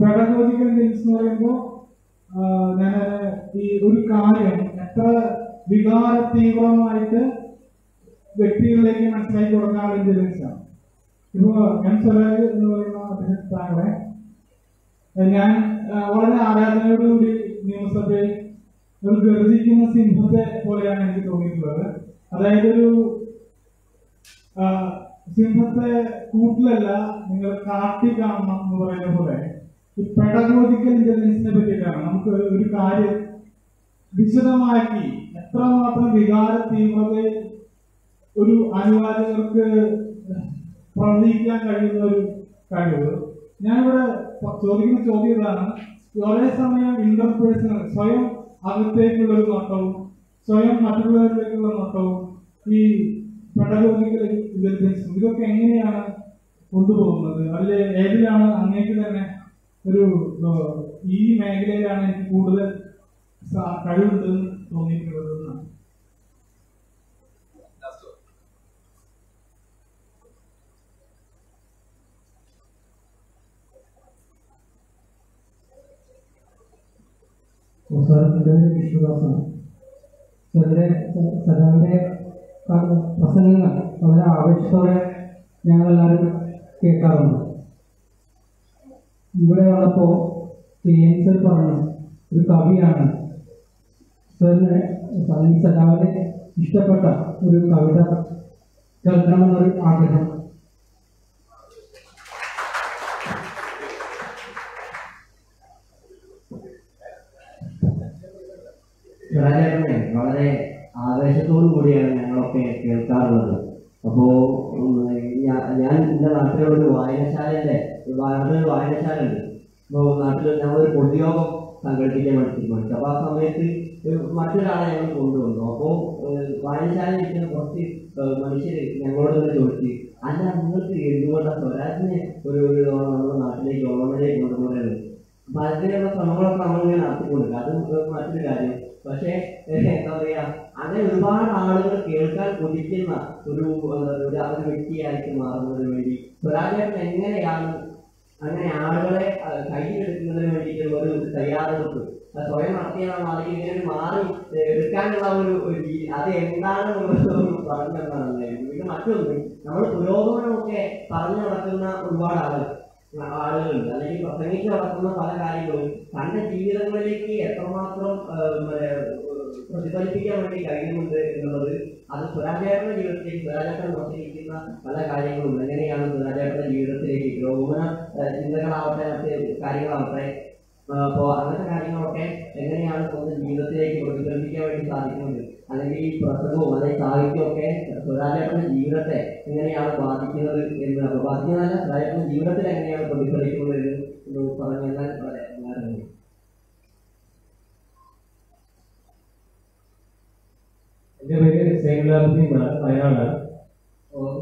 പെഡഗോജിക്കൽ ഇന്റലിജൻസ് എന്ന് പറയുമ്പോൾ ഞാൻ ഈ ഒരു കാര്യം എത്ര വികാര തീവ്രമായിട്ട് വ്യക്തികളിലേക്ക് മനസ്സിലാക്കി കൊടുക്കാനുള്ള ഇന്റലിജൻസ് ആണ്. ഇപ്പോ ഞാൻ സ്വരാജ് എന്ന് പറയുന്ന അദ്ദേഹത്തെ ഞാൻ വളരെ ആരാധനയോടുകൂടി നിയമസഭയിൽ ഒരു ഗർജിക്കുന്ന സിംഹത്തെ പോലെയാണ് എനിക്ക് തോന്നിയിട്ടുള്ളത്. അതായത് ഒരു സിംഹത്തെ കൂട്ടിലല്ല, നിങ്ങൾ കാട്ടി കാണണം എന്ന് പറയുന്ന പോലെ ഈ പെഡഗോജിക്കൽ ഇന്റലിജൻസിനെ പറ്റിയിട്ടാണ്. നമുക്ക് ഒരു കാര്യം വിശദമാക്കി എത്രമാത്രം വികാര തീവ്രതയിൽ ഒരു അനുവാചകർക്ക് പ്രവർത്തിക്കാൻ കഴിയുന്ന ഒരു കഴിവ്. ഞാനിവിടെ ചോദിക്കുന്ന ചോദ്യം ഇതാണ്: ഒരേ സമയം ഇന്റർപേഴ്സണൽ, സ്വയം അകത്തേക്കുള്ള ഒരു നോട്ടവും സ്വയം മറ്റുള്ളവരിലേക്കുള്ള നോട്ടവും ഈ പെഡഗോജിക്കൽ ഇന്റലിജൻസും ഇതൊക്കെ എങ്ങനെയാണ് കൊണ്ടുപോകുന്നത്? അതിൽ ഏതിലാണ് അങ്ങേക്ക് തന്നെ ഒരു ഈ മേഖലയിലാണ് എനിക്ക് കൂടുതൽ കഴിവുണ്ടെന്ന് തോന്നിയിട്ടുള്ളത്? വിശ്വാസമാണ്. സദാന്റെ പ്രസംഗങ്ങൾ വളരെ ആവേശത്തോടെ ഞങ്ങളെല്ലാവരും കേൾക്കാറുണ്ട്. ഇവിടെ വന്നപ്പോൾ സർ പറഞ്ഞു ഒരു കവിയാണ്. സാറിന് സദാവിനെ ഇഷ്ടപ്പെട്ട ഒരു കവിത കേൾക്കണമെന്നൊരു ആഗ്രഹം. സ്വരാജേട്ടനെ വളരെ ആവേശത്തോടു കൂടിയാണ് ഞങ്ങളൊക്കെ കേൾക്കാറുള്ളത്. അപ്പോൾ ഞാൻ എൻ്റെ നാട്ടിലൊരു വായനശാലയുടെ വായനശാല ഉണ്ട്. അപ്പോൾ നാട്ടിൽ ഞങ്ങളൊരു പൊതുയോഗം സംഘടിപ്പിക്കാൻ വേണ്ടി തീരുമാനിച്ചു. അപ്പോൾ ആ സമയത്ത് മറ്റൊരാളെ ഞങ്ങൾ കൊണ്ടുവന്നു. അപ്പോൾ വായനശാലയിൽ ഇരിക്കുന്ന കുറച്ച് മനുഷ്യർ ഞങ്ങളോട് തന്നെ ചോദിച്ചു, അല്ല നിങ്ങൾക്ക് എന്തുകൊണ്ടാണ് സ്വരാജിനെ ഒരു നമ്മുടെ നാട്ടിലേക്ക് ഓർമ്മയിലേക്ക് കൊണ്ടുപോകുന്നത്? അപ്പം അതിനുള്ള ശ്രമങ്ങളൊക്കെ നമ്മളിങ്ങനെ നടത്തിക്കൊണ്ടിരിക്കുക. അത് മറ്റൊരു കാര്യം. പക്ഷേ എന്താ പറയുക, അങ്ങനെ ഒരുപാട് ആളുകൾ കേൾക്കാൻ കൊതിക്കുന്ന ഒരു വ്യക്തിയായിട്ട് മാറുന്നതിന് വേണ്ടി സ്വരാജേട്ടൻ എങ്ങനെയാണ് അങ്ങനെ ആളുകളെ കയ്യിലെടുക്കുന്നതിന് വേണ്ടിയിട്ടുള്ള ഒരു തയ്യാറെടുപ്പ് സ്വയം നടത്തിയതാണ്? അല്ലെങ്കിൽ ഇങ്ങനെ ഒരു മാറി എടുക്കാനുള്ള ഒരു അത് എന്താണെന്നുള്ളത് പറഞ്ഞെന്നാണ്. പിന്നെ മറ്റൊന്ന്, നമ്മൾ പുരോഗമനമൊക്കെ പറഞ്ഞു നടക്കുന്ന ഒരുപാട് ആളുകളുണ്ട്, അല്ലെങ്കിൽ പ്രസംഗിച്ച് നടക്കുന്ന പല കാര്യങ്ങളും തന്റെ ജീവിതങ്ങളിലേക്ക് എത്രമാത്രം പ്രതിഫലിപ്പിക്കാൻ വേണ്ടി കഴിയുന്നുണ്ട് എന്നുള്ളത് അത് സ്വരാജേട്ടന്റെ ജീവിതത്തിലേക്ക്, സ്വരാജേട്ടൻ നോക്കിയിരിക്കുന്ന പല കാര്യങ്ങളും എങ്ങനെയാണ് സ്വരാജേട്ടന്റെ ജീവിതത്തിലേക്ക് പുരോഗമന ചിന്തകളാവട്ടെ മറ്റ് കാര്യങ്ങളാവട്ടെ, അപ്പോൾ അങ്ങനത്തെ കാര്യങ്ങളൊക്കെ എങ്ങനെയാണ് സ്വന്തം ജീവിതത്തിലേക്ക് പ്രതിഫലിപ്പിക്കാൻ വേണ്ടി സാധിക്കുന്നത്, അല്ലെങ്കിൽ ഈ പ്രസംഗവും അല്ലെങ്കിൽ സാഹിത്യമൊക്കെ സ്വരാജേട്ടന്റെ ജീവിതത്തെ എങ്ങനെയാണ് ബാധിക്കുന്നത് എന്ന്, ബാധിക്കുന്നതല്ല സ്വരാജേട്ടന്റെ ജീവിതത്തിൽ എങ്ങനെയാണ് പ്രതിഫലിക്കുന്നത് എന്ന് പറഞ്ഞു കഴിഞ്ഞാൽ വളരെ ഉപകാരമാണ്. എൻ്റെ പേര് സൈനുലാബുദ്ദീൻ എന്നാണ്, വയനാട്.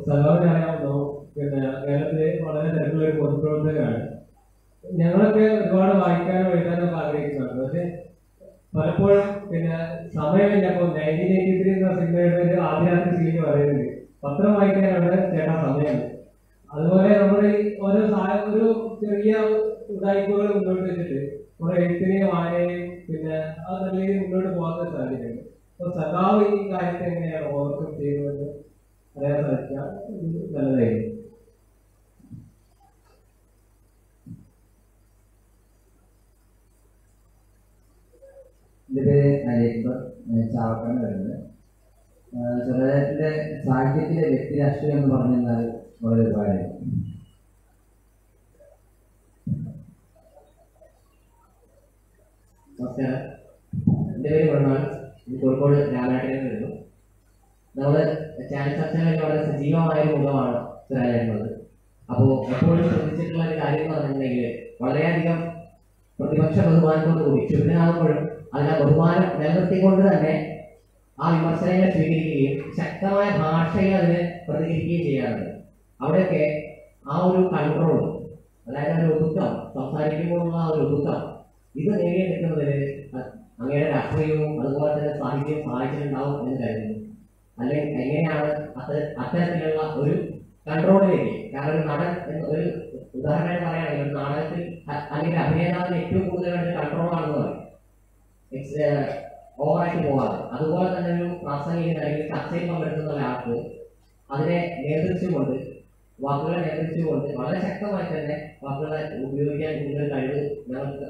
സലാമിനെ അറിയാമല്ലോ. പിന്നെ കേരളത്തിലെ വളരെ തിരക്കുള്ള ഒരു പൊതുപ്രവർത്തകനാണ്. ഞങ്ങളൊക്കെ ഒരുപാട് വായിക്കാനോ എഴുതാനോ ഒക്കെ ആഗ്രഹിക്കുന്നതാണ്. പക്ഷെ പലപ്പോഴും പിന്നെ സമയമില്ല. ഇപ്പോൾ 1983 എന്ന സിനിമയുടെ ഒരു ആദ്യരാത്രി സീന് പറയുന്നത് പത്രം വായിക്കാനാണ് ചേട്ടാ സമയമുണ്ട്. അതുപോലെ നമ്മൾ ഓരോ ഒരു ചെറിയ ഉടായ്പകൾ മുന്നോട്ട് വെച്ചിട്ട് കുറെ എഴുത്തിനെയും വായനയും പിന്നെ ആ നല്ല രീതിയിൽ മുന്നോട്ട് പോകാൻ സാധ്യതയുണ്ട്. അപ്പൊ സഖാവ് ഈ കാര്യത്തെ എങ്ങനെയാണ് ഓവർകം ചെയ്യുന്നതെന്ന് അറിയാൻ സാധിച്ചാൽ നല്ലതായിരുന്നു. എൻ്റെ പേര് അലീബ്, ചാവക്കാട് വരുന്നത്. ചെറുതായിട്ടിൻ്റെ സാഹിത്യത്തിലെ വ്യക്തിരാഷ്ട്രീയം എന്ന് പറഞ്ഞു കഴിഞ്ഞാൽ വളരെ ഉപകാരമായിരുന്നു. നമസ്കാരം, എൻ്റെ പേര് മണ്ണാൾ, കോഴിക്കോട് രാമനാട്ടിൽ വരുന്നു. നമ്മൾ ചാനൽ ചർച്ചകളിൽ വളരെ സജീവമായൊരു മുഖമാണ് സ്ഥിരമായിരുന്നത്. അപ്പോൾ എപ്പോഴും ശ്രദ്ധിച്ചിട്ടുള്ള ഒരു കാര്യം എന്ന് പറഞ്ഞിട്ടുണ്ടെങ്കിൽ വളരെയധികം പ്രതിപക്ഷ ബഹുമാനത്തോടു കൂടി ക്ഷുഭിതനാകുമ്പോഴും അതിനെ ബഹുമാനം നിലനിർത്തിക്കൊണ്ട് തന്നെ ആ വിമർശനങ്ങളെ സ്വീകരിക്കുകയും ശക്തമായ ഭാഷയിൽ അതിനെ പ്രതികരിക്കുകയും ചെയ്യാറുണ്ട്. അവിടെയൊക്കെ ആ ഒരു കൺട്രോൾ, അതായത് ഒരു ഒതുക്കം, സംസാരിക്കുമ്പോഴുള്ള ആ ഒരു ഒതുക്കം, ഇത് നേടിയെടുക്കുന്നതിന് അങ്ങയുടെ രാഷ്ട്രീയവും അതുപോലെ തന്നെ സാഹിത്യവും സഹായിച്ചിട്ടുണ്ടാവും എന്ന് കരുതുന്നു. അല്ലെങ്കിൽ എങ്ങനെയാണ് അത്തരത്തിലുള്ള ഒരു കൺട്രോളിലേക്ക്, കാരണം ഒരു നടൻ ഒരു ഉദാഹരണമായി പറയുകയാണെങ്കിൽ ഒരു നാടകത്തിൽ അല്ലെങ്കിൽ അഭിനേതാവിന് ഏറ്റവും കൂടുതൽ വേണ്ട കൺട്രോൾ ആണെന്ന് പറയും, ഓവറായിട്ട് പോകാതെ. അതുപോലെ തന്നെ ഒരു പ്രാസംഗികൻ അല്ലെങ്കിൽ ചർച്ചയിൽ പങ്കെടുക്കുന്ന ഒരാൾക്ക് അതിനെ നിയന്ത്രിച്ചുകൊണ്ട്, വാക്കുകളെ നിയന്ത്രിച്ചുകൊണ്ട് വളരെ ശക്തമായി തന്നെ വാക്കുകളെ ഉപയോഗിക്കാൻ കൂടുതൽ കഴിവ് ഞങ്ങൾക്ക്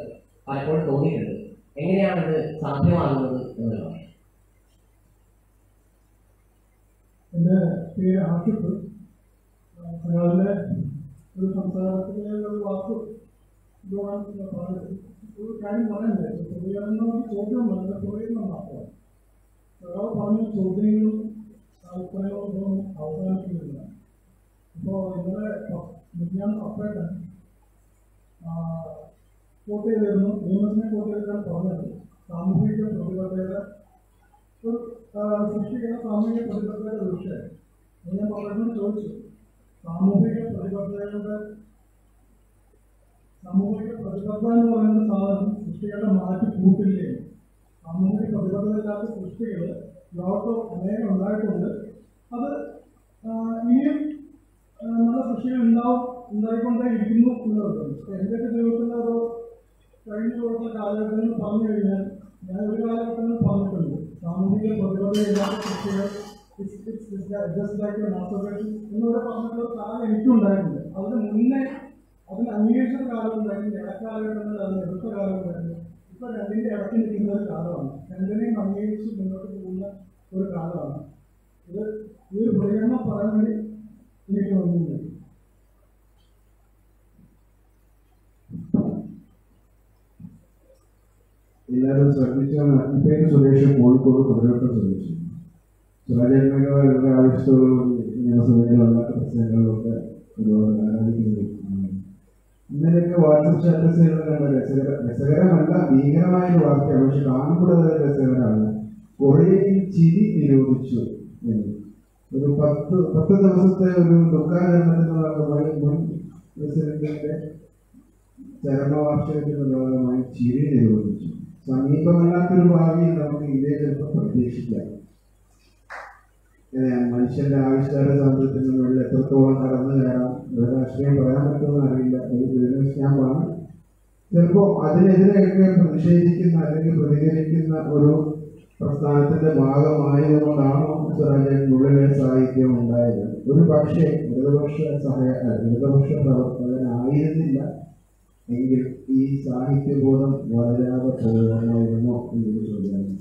പലപ്പോഴും തോന്നിയിട്ടുണ്ട്. എങ്ങനെയാണ് ഇത് സാധ്യമാകുന്നത് എന്നുള്ളത്? എൻ്റെ പേര് ആഷിഫ്. അയാളുടെ ഒരു സംസാരത്തിലെ ഒരു വാക്ക് ഒരു കാര്യം പറയുന്നില്ല, പ്രതികരണം ചോദ്യം വളരെ പറയുന്ന മാത്രം. ഒരാൾ പറഞ്ഞ ചോദ്യങ്ങളും അഭിപ്രായങ്ങളും അവസാനിക്കുന്നില്ല. ഇപ്പോൾ ഇന്നലെ ഞാൻ അപ്പേട്ടൻ കോട്ട് ചെയ്തിരുന്നു, നിയമത്തിനെ കോട്ട് ചെയ്താൽ പറഞ്ഞത് സാമൂഹിക പ്രതിബദ്ധത സൃഷ്ടിക്കുന്ന സാമൂഹിക പ്രതിബദ്ധതയുടെ വിഷയം. ഞാൻ പലരും ചോദിച്ചു, സാമൂഹിക പ്രതിബദ്ധത എന്ന് പറയുന്ന സാധനം സൃഷ്ടികളുടെ മാറ്റി കൂട്ടില്ലേ? സാമൂഹിക പ്രതിബദ്ധതയില്ലാത്ത സൃഷ്ടികൾ ലോകത്ത് അനേകം ഉണ്ടായിട്ടുണ്ട്. അത് ഇനിയും നല്ല സൃഷ്ടികൾ ഉണ്ടായിക്കൊണ്ടേ ഇരിക്കുന്നു എന്നുള്ളത് എന്റെയൊക്കെ ജീവിതത്തിലെ ഒരു കഴിഞ്ഞ കൊടുത്ത കാലഘട്ടങ്ങളിൽ പറഞ്ഞു കഴിഞ്ഞാൽ ഞാൻ ഒരു കാലഘട്ടങ്ങളിൽ പറഞ്ഞിട്ടുണ്ട്, സാമൂഹിക പ്രതിബദ്ധതയില്ലാത്ത സൃഷ്ടികൾ എന്നിവിടെ പറഞ്ഞിട്ടുള്ള കാലം എനിക്കും ഉണ്ടായിട്ടുണ്ട്. അതിന് മുന്നേ അതിന് അംഗീകരിച്ച കാലം ഉണ്ടായിരുന്നു, ഇടക്കാലഘട്ടങ്ങളിൽ അതിന് എതിർത്ത കാലം ഉണ്ടായിരുന്നു. ഇപ്പൊ രണ്ടിന്റെ ഇടയ്ക്ക് നിൽക്കുന്ന ഒരു കാലമാണ്, രണ്ടിനെയും അംഗീകരിച്ച് മുന്നോട്ട് പോകുന്ന ഒരു കാലമാണ് ഇത്. ഈ ഒരു പ്രതികരണം പറയാൻ വേണ്ടി എനിക്ക് തോന്നുന്നില്ല. എല്ലാവരും ശ്രദ്ധിച്ചാണ്. പേര് സുരേഷ്, കോഴിക്കോട് കുതിരവട്ടം സുരേഷ്. സ്വരാജ്യങ്ങളുടെ ആവശ്യത്തോടും നിയമസഭയിലുള്ള പ്രശ്നങ്ങളിലൊക്കെ ഒരുപാട് ആരാധിക്കുന്നത്. ഇന്നലെയൊക്കെ വാട്സപ്പ് സ്റ്റാറ്റസുകൾ രസകരമല്ല, ഭീകരമായൊരു വാർത്തയാണ്, പക്ഷെ കാണുമ്പോൾ വളരെ രസകരമാണ്. കൊറിയയിൽ ചിരി നിരോധിച്ചു എന്ന് ഒരു 10 ദിവസത്തെ ഒരു ദുഃഖാചരണത്തിനുള്ള മുൻ പ്രസിഡന്റിന്റെ ചരമവാർഷികത്തിന്റെ ഭാഗമായി ചിരി നിരോധിച്ചു. സമീപമല്ലാത്തൊരു ഭാവിയിൽ നമുക്ക് ഇന്ത്യയിൽ ചിലപ്പോൾ പ്രതീക്ഷിക്കാം. മനുഷ്യന്റെ ആവിഷ്കാര സ്വാതന്ത്ര്യത്തിന് മുകളിൽ എത്രത്തോളം കടന്നു കയറാം, ഒരു രാഷ്ട്രീയം പറയാൻ പറ്റുമെന്ന് അറിയില്ല. ഒരു ബിസിനസ് ക്യാമ്പാണ്. ചിലപ്പോൾ അതിനെതിരെയൊക്കെ പ്രതിഷേധിക്കുന്ന അല്ലെങ്കിൽ പ്രതികരിക്കുന്ന ഒരു പ്രസ്ഥാനത്തിന്റെ ഭാഗമായതുകൊണ്ടാണോ സ്വരാജ്യത്തിനുള്ളിലെ സാഹിത്യം ഉണ്ടായത്? ഒരു പക്ഷേ ഇടതുപക്ഷ പ്രവർത്തകനായിരുന്നില്ല എങ്കിൽ ഈ സാഹിത്യബോധം വളരാതെ പോകുമായിരുന്നോ എന്നൊരു ചോദ്യമാണ്.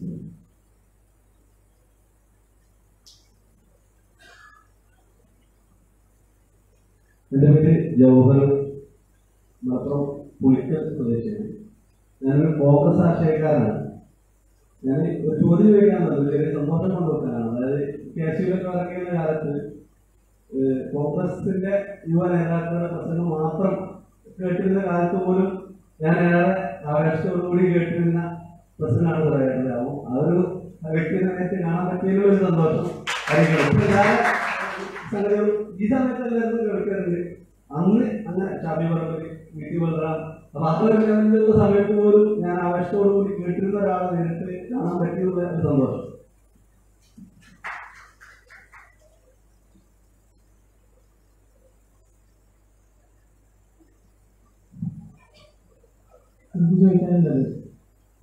എൻ്റെ പേര് ജൗഹർ, മലപ്പുറം പുളിക്കൽ സ്വദേശിയാണ്. ഞാനൊരു കോൺഗ്രസ് ആശയക്കാരനാണ്. ഞാൻ ഒരു ചോദ്യം ചോദിക്കാനുള്ളത് ചെറിയ സന്തോഷം കൊണ്ടുവെക്കാനാണ്. അതായത് കേശുവിലൊക്കെ ഇറങ്ങിയ കാലത്ത് കോൺഗ്രസിന്റെ യുവ നേതാക്കളുടെ പ്രസംഗം മാത്രം കേട്ടിരുന്ന കാലത്ത് പോലും ഞാൻ ഏറെ ആവേശത്തോടുകൂടി കേട്ടിരുന്ന പ്രസംഗമാണ് പറയുന്നത്. അപ്പോൾ ആ ഒരു വ്യക്തിനെ കാണാൻ പറ്റിയതിലുള്ള ഒരു സന്തോഷം സംഗതികളും ഈ സമയത്ത് എല്ലാവരും കേൾക്കാറുണ്ട്. അന്ന് അങ്ങനെ ഷാബി പറമ്പിൽ, വീട്ടിൽ വളരാം, അപ്പൊ അത്ര സമയത്ത് പോലും ഞാൻ ആവേശത്തോടുകൂടി കേട്ടിരുന്ന ഒരാളെ നേരിട്ട് കാണാൻ പറ്റിയുള്ള ഒരു സന്തോഷം. എനിക്ക് ചോദിക്കാനുള്ളത്,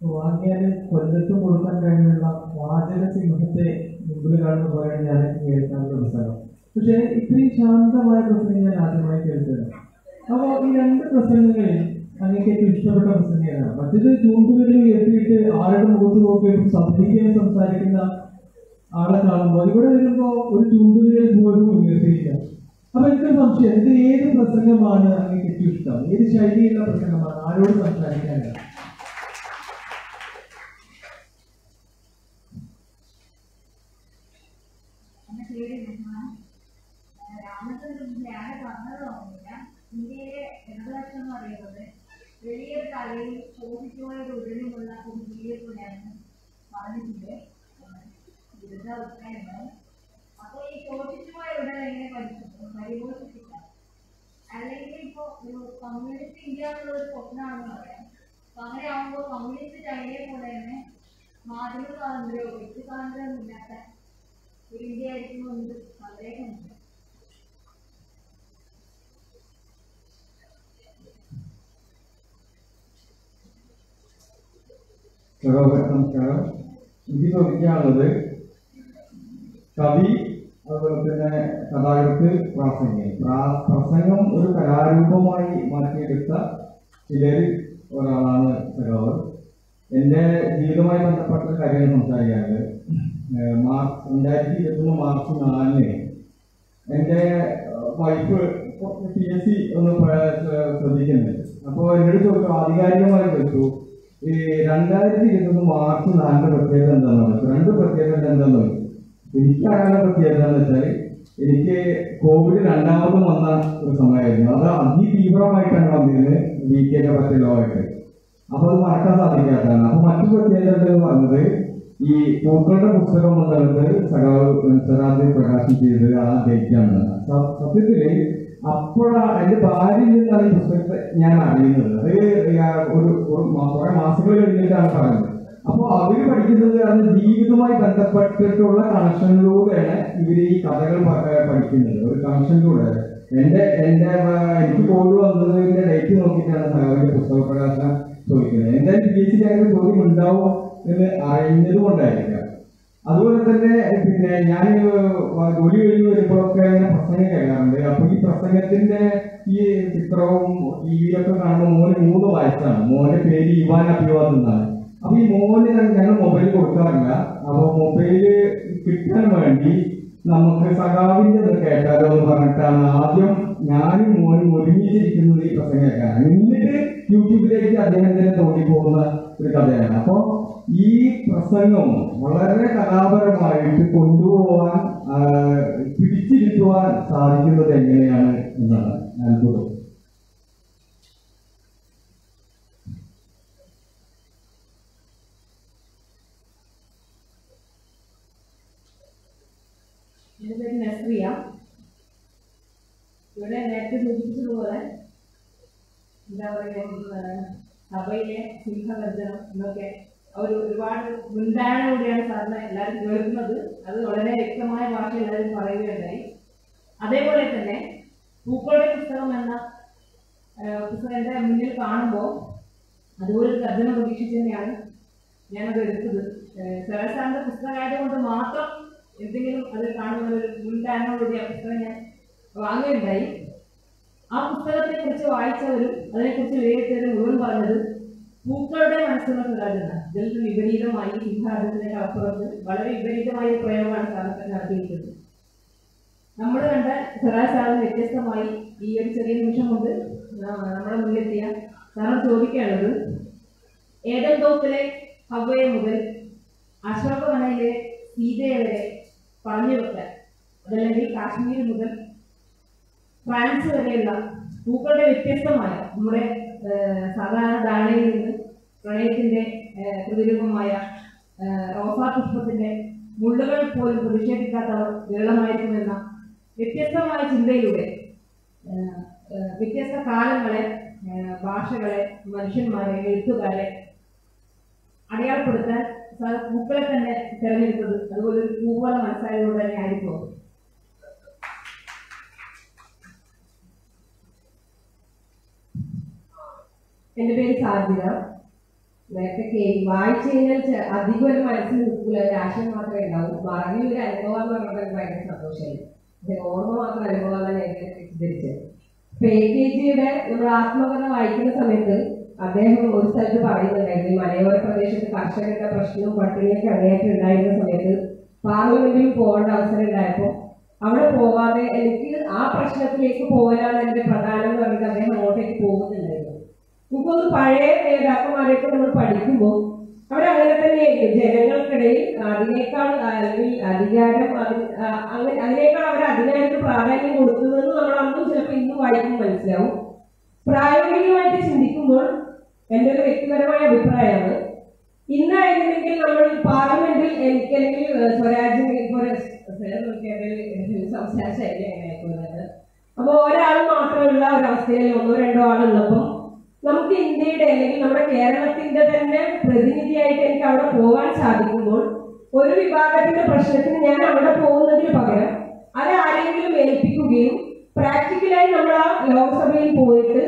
വാങ്ങിയാൽ കൊല്ലത്തും കൊടുക്കാൻ കഴിയുള്ള വാചക സിംഹത്തെ മുമ്പിൽ കാണുന്ന പോലെയാണ് ഞാൻ കേൾക്കാനുള്ള പുസ്തകം. പക്ഷേ ഇത്രയും ശാന്തമായ പ്രസംഗം ഞാൻ ആദ്യമായി കേൾക്കുന്നത്. അപ്പോൾ ഈ രണ്ട് പ്രസംഗങ്ങളിൽ അങ്ങേക്ക് ഏറ്റവും ഇഷ്ടപ്പെട്ട പ്രസംഗം ഏതാണ്? മറ്റേത് ചൂണ്ടുവിരൽ ഉയർത്തിയിട്ട് ആരുടെ മുഖത്ത് നോക്കിയിട്ട് സഭയ്ക്ക് സംസാരിക്കുന്ന ആളെ കാണുമ്പോൾ ഇവിടെ വരുമ്പോൾ ഒരു ചൂണ്ടുവിരൽ പോലും ഉയർത്തിയില്ല. അപ്പൊ എനിക്കൊരു സംശയം, ഇത് ഏത് പ്രസംഗമാണ് അങ്ങേക്ക് ഏറ്റവും ഇഷ്ടം? ഏത് ശൈലിയുള്ള പ്രസംഗമാണ്? ആരോട് സംസാരിക്കാനാണ്? രാമചന്ദ്രൻ പറഞ്ഞതൊന്നുമില്ല. ഇന്ത്യയിലെ ഇടതുപക്ഷം എന്ന് പറയുന്നത് വലിയൊരു കലയിൽ ശോഭിച്ചുപോയൊരു ഉടനെയുള്ള ഒരു ജീവിതത്തിലാണ് പറഞ്ഞിട്ടുണ്ട് വിരുദ്ധ അഭിപ്രായങ്ങൾ. അപ്പോൾ ഈ ശോഭിച്ചുപോയ ഉടനെ എങ്ങനെ പരിപോഷിപ്പിക്കാം? അല്ലെങ്കിൽ ഇപ്പോൾ ഒരു കമ്മ്യൂണിസ്റ്റ് ഇന്ത്യ എന്നുള്ള ഒരു സ്വപ്നമാണെന്ന് പറയാം. അപ്പൊ അങ്ങനെ ആകുമ്പോൾ കമ്മ്യൂണിസ്റ്റ് ചൈനയെ പോലെ തന്നെ മാധ്യമ സ്വാതന്ത്ര്യമോ വ്യക്തി സ്വാതന്ത്ര്യമൊന്നും ഇല്ലാത്ത ഒരു ഇന്ത്യ ആയിരിക്കുമെന്ന് സന്ദേഹമുണ്ട്. നമസ്കാരം. എനിക്ക് ചോദിക്കാനുള്ളത്, കവി അതുപോലെ തന്നെ കഥാകൃത്ത്, പ്രസംഗം ഒരു കലാരൂപമായി മാറ്റിയെടുത്ത ചിലർ ഒരാളാണ് സഖാവ്. എൻ്റെ ജീവിതവുമായി ബന്ധപ്പെട്ട കാര്യങ്ങൾ സംസാരിക്കാനുള്ളത്. 2021 മാർച്ച് 4 എൻ്റെ വൈഫ് PSC ഒന്ന് ശ്രദ്ധിക്കുന്നുണ്ട്. അപ്പോൾ എന്നോട് ചോദിച്ചു, ആധികാരികമായി ചോദിച്ചു, ഈ 2021 മാർച്ച് 4 പ്രത്യേകത എന്താണെന്ന് പറഞ്ഞു. 2 പ്രത്യേകത എന്താണെന്ന് പറഞ്ഞു. എനിക്കറിയാനുള്ള പ്രത്യേകത എന്ന് വെച്ചാൽ, എനിക്ക് കോവിഡ് 2ാമതും വന്ന ഒരു സമയമായിരുന്നു. അത് അതിതീവ്രമായിട്ടാണ് വന്നിരുന്നത്, വീക്കൊക്കെ പറ്റില്ലായിട്ട്. അപ്പൊ അത് മറക്കാൻ സാധിക്കാത്തതാണ്. അപ്പൊ മറ്റു പ്രത്യേകത എന്ന് പറഞ്ഞത്, ഈ പൂക്കളുടെ പുസ്തകം വന്നത് സഖാവ് സ്വരാജ് പ്രകാശനം ചെയ്തത് ആ ഡേറ്റാണ്. സത്യത്തില് അപ്പോഴാണ് എന്റെ ഭാര്യയിൽ നിന്നാണ് ഈ പുസ്തകത്തെ ഞാൻ അറിയുന്നത്. അത് കുറെ മാസങ്ങൾ കഴിഞ്ഞിട്ടാണ് പറയുന്നത്. അപ്പോൾ അവര് പഠിക്കുന്നത് അത് ജീവിതവുമായി ബന്ധപ്പെട്ടിട്ടുള്ള കണക്ഷനിലൂടെയാണ് ഇവര് ഈ കഥകൾ പഠിക്കുന്നത്. ഒരു കണക്ഷനിലൂടെ എനിക്ക് കോവിഡ് വന്നതിന്റെ ഡേറ്റ് നോക്കിയിട്ടാണ് സഖാവിന്റെ പുസ്തക പ്രകാശനം ചോദിക്കുന്നത്. എന്തായാലും PSC ആയിട്ട് ചോദ്യം ഉണ്ടാവും എന്ന് അറിയുന്നത് കൊണ്ടായിരിക്കാം. അതുപോലെ തന്നെ ഞാൻ ജോലി കഴിഞ്ഞ് വരുമ്പോഴൊക്കെ പ്രസംഗം കേൾക്കാറുണ്ട്. അപ്പൊ ഈ പ്രസംഗത്തിന്റെ ഈ ചിത്രവും ടിവിയിലൊക്കെ കാണുമ്പോൾ മോന് 3 വയസ്സാണ്. മോന്റെ പേര് ഇവാൻ അഭിവാദ് എന്നാണ്. അപ്പൊ ഈ മോന് ഞങ്ങൾ മൊബൈൽ കൊടുക്കാറില്ല. അപ്പൊ മൊബൈല് കിട്ടാൻ വേണ്ടി നമുക്ക് സഖാവിന്റെ ഒന്ന് കേട്ടാലോ എന്ന് പറഞ്ഞിട്ടാണ് ആദ്യം ഞാനും മോനും ഒരുമിച്ചിരിക്കുന്നത് ഈ പ്രസംഗം കേൾക്കാനാണ്. എന്നിട്ട് യൂട്യൂബിലേക്ക് അദ്ദേഹത്തിന് തോന്നിപ്പോകുന്ന ഒരു കഥയാണ്. അപ്പൊ ഈ പ്രസംഗം വളരെ കലാപരമായിട്ട് കൊണ്ടുപോകാൻ പിടിച്ചിരിക്കുവാൻ സാധിക്കുന്നത് എങ്ങനെയാണ് എന്നാണ് അത്ഭുതം. എൻ്റെ പേര് നസ്രിയ. ഇവിടെ നേരത്തെ സൂചിപ്പിച്ചതുപോലെ എന്താ പറയുക, സഭയിലെ സിംഹഗർജനം എന്നൊക്കെ ഒരുപാട് മുൻധാരണയോടെയാണ് സാറിന് എല്ലാവരും കേൾക്കുന്നത്. അത് വളരെ വ്യക്തമായ ഭാഷ എല്ലാവരും പറയുകയുണ്ടായി. അതേപോലെ തന്നെ പൂക്കളുടെ പുസ്തകം എന്ന പുസ്തകം എൻ്റെ മുന്നിൽ കാണുമ്പോൾ അതുപോലെ ഗർജനം പ്രതീക്ഷിച്ച് തന്നെയാണ് ഞാനത് എടുത്തത്. സാറിന്റെ പുസ്തകമായതുകൊണ്ട് മാത്രം എന്തെങ്കിലും അത് കാണുന്ന ഒരു മുൻധാരണയോടെ ആ പുസ്തകം ഞാൻ വാങ്ങുകയുണ്ടായി. ആ പുസ്തകത്തെ കുറിച്ച് വായിച്ചവരും അതിനെക്കുറിച്ച് വിലയിരുത്തിയവരും മുഴുവൻ പറഞ്ഞത് പൂക്കളുടെ മനസ്സുള്ള സ്വരാജെന്ന ഇതിൽ വിപരീതമായി സിദ്ധാന്തത്തിന്റെ അപ്പുറത്ത് വളരെ വിപരീതമായ പ്രയോഗമാണ് സാറൊക്കെ നടത്തിയിട്ടുള്ളത്. നമ്മൾ കണ്ട സ്വരാജ് സാറിന് വ്യത്യസ്തമായി ഈ ഒരു ചെറിയ നിമിഷം കൊണ്ട് നമ്മുടെ മുന്നിലെത്തിയ സാറിന് ചോദിക്കാനുള്ളത്, ഏദൻ തോപ്പിലെ ഹവ്വയെ മുതൽ അശോകവനയിലെ സീതയെ വരെ പറഞ്ഞു വെക്കാൻ, അതല്ലെങ്കിൽ കാശ്മീർ മുതൽ ഫ്രാൻസ് വരെയുള്ള പൂക്കളുടെ വ്യത്യസ്തമായ നമ്മുടെ സാധാരണ ധാരണയിൽ നിന്ന് പ്രണയത്തിന്റെ പ്രതിരൂപമായ റോസാ പുഷ്പത്തിന്റെ മുള്ളുകൾ പോലും പ്രതിഷേധിക്കാത്തവർ വിരളമായിരിക്കുമെന്ന വ്യത്യസ്തമായ ചിന്തയിലൂടെ വ്യത്യസ്ത കാലങ്ങളെ, ഭാഷകളെ, മനുഷ്യന്മാരെ, എഴുത്തുകാരെ അടയാളപ്പെടുത്താൻ പൂക്കളെ തന്നെ തിരഞ്ഞെടുത്തത് അതുപോലെ ഒരു പൂവല മനസ്സായതുകൊണ്ട് തന്നെ ആയിരിക്കും. എൻ്റെ പേര് സാധ്യത. നേരത്തെ വായിച്ചു കഴിഞ്ഞാൽ അധികം ഒരു മനസ്സിൽ നിൽക്കില്ല, ഒരു ആശയം മാത്രമേ ഉണ്ടാവും. മറവിൽ ഒരു അനുഭവം എന്ന് പറഞ്ഞാൽ എനിക്ക് ഭയങ്കര സന്തോഷമായി. ഓർമ്മ മാത്രം അനുഭവം തന്നെ എങ്ങനെ തെറ്റിദ്ധരിച്ചത്. AKGയുടെ നമ്മൾ ആത്മകഥ വായിക്കുന്ന സമയത്ത് അദ്ദേഹം ഒരു സ്ഥലത്ത് പറയുന്നുണ്ടായിരുന്നു, ഈ മലയോര പ്രദേശത്ത് കർഷകരുടെ പ്രശ്നവും പട്ടിണിയൊക്കെ അങ്ങേയറ്റം ഉണ്ടായിരുന്ന സമയത്ത് പാർലമെന്റിൽ പോകേണ്ട അവസരം ഉണ്ടായപ്പോൾ അവിടെ പോവാതെ എനിക്ക് ആ പ്രശ്നത്തിലേക്ക് പോകാനാണ് എൻ്റെ പ്രധാനം എന്ന് പറഞ്ഞിട്ട് അദ്ദേഹം അങ്ങോട്ടേക്ക് പോകുന്നുണ്ടായിരുന്നു. നമുക്കൊന്ന് പഴയ നേതാക്കന്മാരെയൊക്കെ നമ്മൾ പഠിക്കുമ്പോൾ അവരങ്ങനെ തന്നെയായിരിക്കും. ജനങ്ങൾക്കിടയിൽ അതിനേക്കാൾ അല്ലെങ്കിൽ അധികാരം അതിനേക്കാൾ അവർ അധികാരത്തിന് പ്രാധാന്യം കൊടുക്കുന്നതെന്ന് നമ്മൾ അന്നും ചിലപ്പോൾ ഇന്നും വായിക്കുമ്പോൾ മനസ്സിലാവും. പ്രായോഗികമായിട്ട് ചിന്തിക്കുമ്പോൾ എൻ്റെ ഒരു വ്യക്തിപരമായ അഭിപ്രായമാണ്, ഇന്നായിരുന്നെങ്കിൽ നമ്മൾ പാർലമെന്റിൽ എനിക്ക് അല്ലെങ്കിൽ സ്വരാജ്യം സംസാരിച്ചായിരിക്കും എങ്ങനെയാക്കുന്നത്. അപ്പോൾ ഒരാൾ മാത്രമുള്ള ഒരവസ്ഥയിൽ 1-2 ആളുള്ളപ്പം നമുക്ക് ഇന്ത്യയുടെ അല്ലെങ്കിൽ നമ്മുടെ കേരളത്തിന്റെ തന്നെ പ്രതിനിധിയായിട്ട് എനിക്ക് അവിടെ പോകാൻ സാധിക്കുമ്പോൾ ഒരു വിഭാഗത്തിന്റെ പ്രശ്നത്തിന് ഞാൻ അവിടെ പോകുന്നതിന് പകരം അത് ആരെങ്കിലും ഏൽപ്പിക്കുകയും പ്രാക്ടിക്കലായി നമ്മൾ ആ ലോക്സഭയിൽ പോയിട്ട്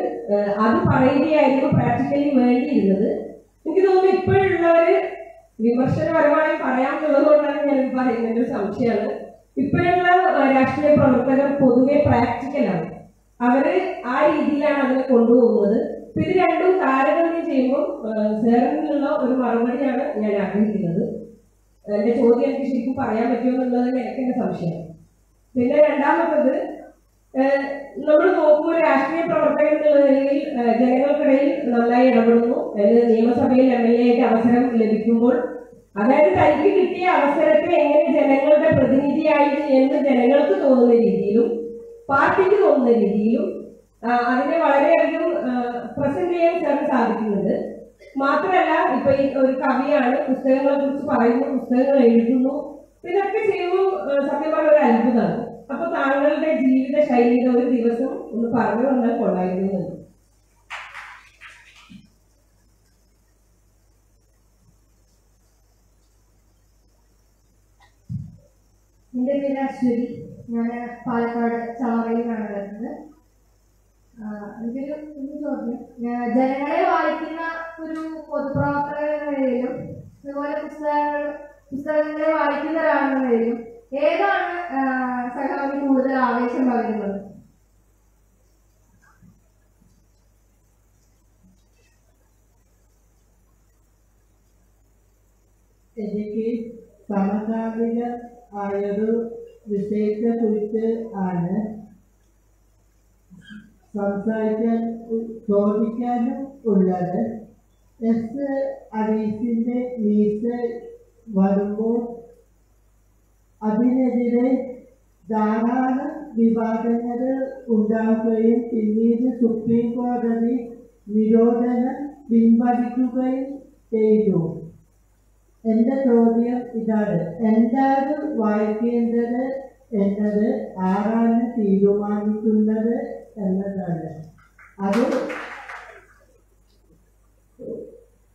അത് പറയുകയായിരുന്നു പ്രാക്ടിക്കലി വേണ്ടിയിരുന്നത്. എനിക്ക് തോന്നുന്നു ഇപ്പോഴുള്ളവര് വിമർശനപരമായി പറയാമെന്നുള്ളത് കൊണ്ടാണ് ഞാൻ പറയുന്നത്, ഒരു സംശയമാണ്. ഇപ്പോഴുള്ള രാഷ്ട്രീയ പ്രവർത്തകർ പൊതുവെ പ്രാക്ടിക്കലാണ്, അവര് ആ രീതിയിലാണ് അതിനെ കൊണ്ടുപോകുന്നത്. ഇത് രണ്ടും താരതമ്യം ചെയ്യുമ്പോൾ സാറിനുള്ള ഒരു മറുപടിയാണ് ഞാൻ ആഗ്രഹിക്കുന്നത്. എന്റെ ചോദ്യം എനിക്ക് ശരിക്കും പറയാൻ പറ്റുമോ എന്നുള്ളത് എനിക്ക് എന്റെ സംശയമാണ്. പിന്നെ രണ്ടാമത്തത്, നമ്മൾ നോക്കുമ്പോൾ രാഷ്ട്രീയ പ്രവർത്തകൻ എന്നുള്ള നിലയിൽ ജനങ്ങൾക്കിടയിൽ നന്നായി ഇടപെടുന്നു. നിയമസഭയിൽ MLA ആയിട്ട് അവസരം ലഭിക്കുമ്പോൾ അതായത് തനിക്ക് കിട്ടിയ അവസരത്തെ എങ്ങനെ ജനങ്ങളുടെ പ്രതിനിധിയായി എന്ന് ജനങ്ങൾക്ക് തോന്നുന്ന രീതിയിലും പാർട്ടിക്ക് തോന്നുന്ന രീതിയിലും അതിനെ വളരെയധികം പ്രസന്റ് ചെയ്യാൻ സാറിന് സാധിക്കുന്നുണ്ട്. മാത്രമല്ല ഇപ്പൊ ഈ ഒരു കവിയാണ്, പുസ്തകങ്ങളെ കുറിച്ച് പറയുന്നു, പുസ്തകങ്ങൾ എഴുതുന്നു, ഇതൊക്കെ ചെയ്യുമ്പോൾ സത്യം പറഞ്ഞ ഒരു അത്ഭുതമാണ്. അപ്പൊ താങ്കളുടെ ജീവിത ശൈലിയുടെ ഒരു ദിവസം ഒന്ന് പറഞ്ഞു തന്നാൽ കൊള്ളായിരുന്നു. എൻ്റെ പേര് അശ്വതി. ഞാൻ പാലക്കാട് ചാവറയിലാണ് വരുന്നത്. എനിക്കൊരു ചോദ്യം, ജനങ്ങളെ വായിക്കുന്ന ഒരു പൊതുപ്രവർത്തകൻ എന്ന നിലയിലും അതുപോലെ പുസ്തകങ്ങളെ വായിക്കുന്ന ഒരാളെന്ന നിലയിലും ഏതാണ് സഖാവിന് കൂടുതൽ ആവേശം പകരുന്നത്? എനിക്ക് സമകാലിക ആയൊരു വിഷയത്തെ കുറിച്ച് ആണ് ചോദിക്കാനും ഉള്ളത്. അരീസിന്റെ ന്യൂസ് വരുമ്പോൾ അതിനെതിരെ ധാരാളം വിവാദങ്ങൾ ഉണ്ടാവുകയും പിന്നീട് സുപ്രീം കോടതി നിരോധനം പിൻവലിക്കുകയും ചെയ്തു. എൻ്റെ ചോദ്യം ഇതാണ്, എന്താണ് വായിക്കേണ്ടത് എന്നത് ആരാണ് തീരുമാനിക്കുന്നത് എന്നതാണ്. അത്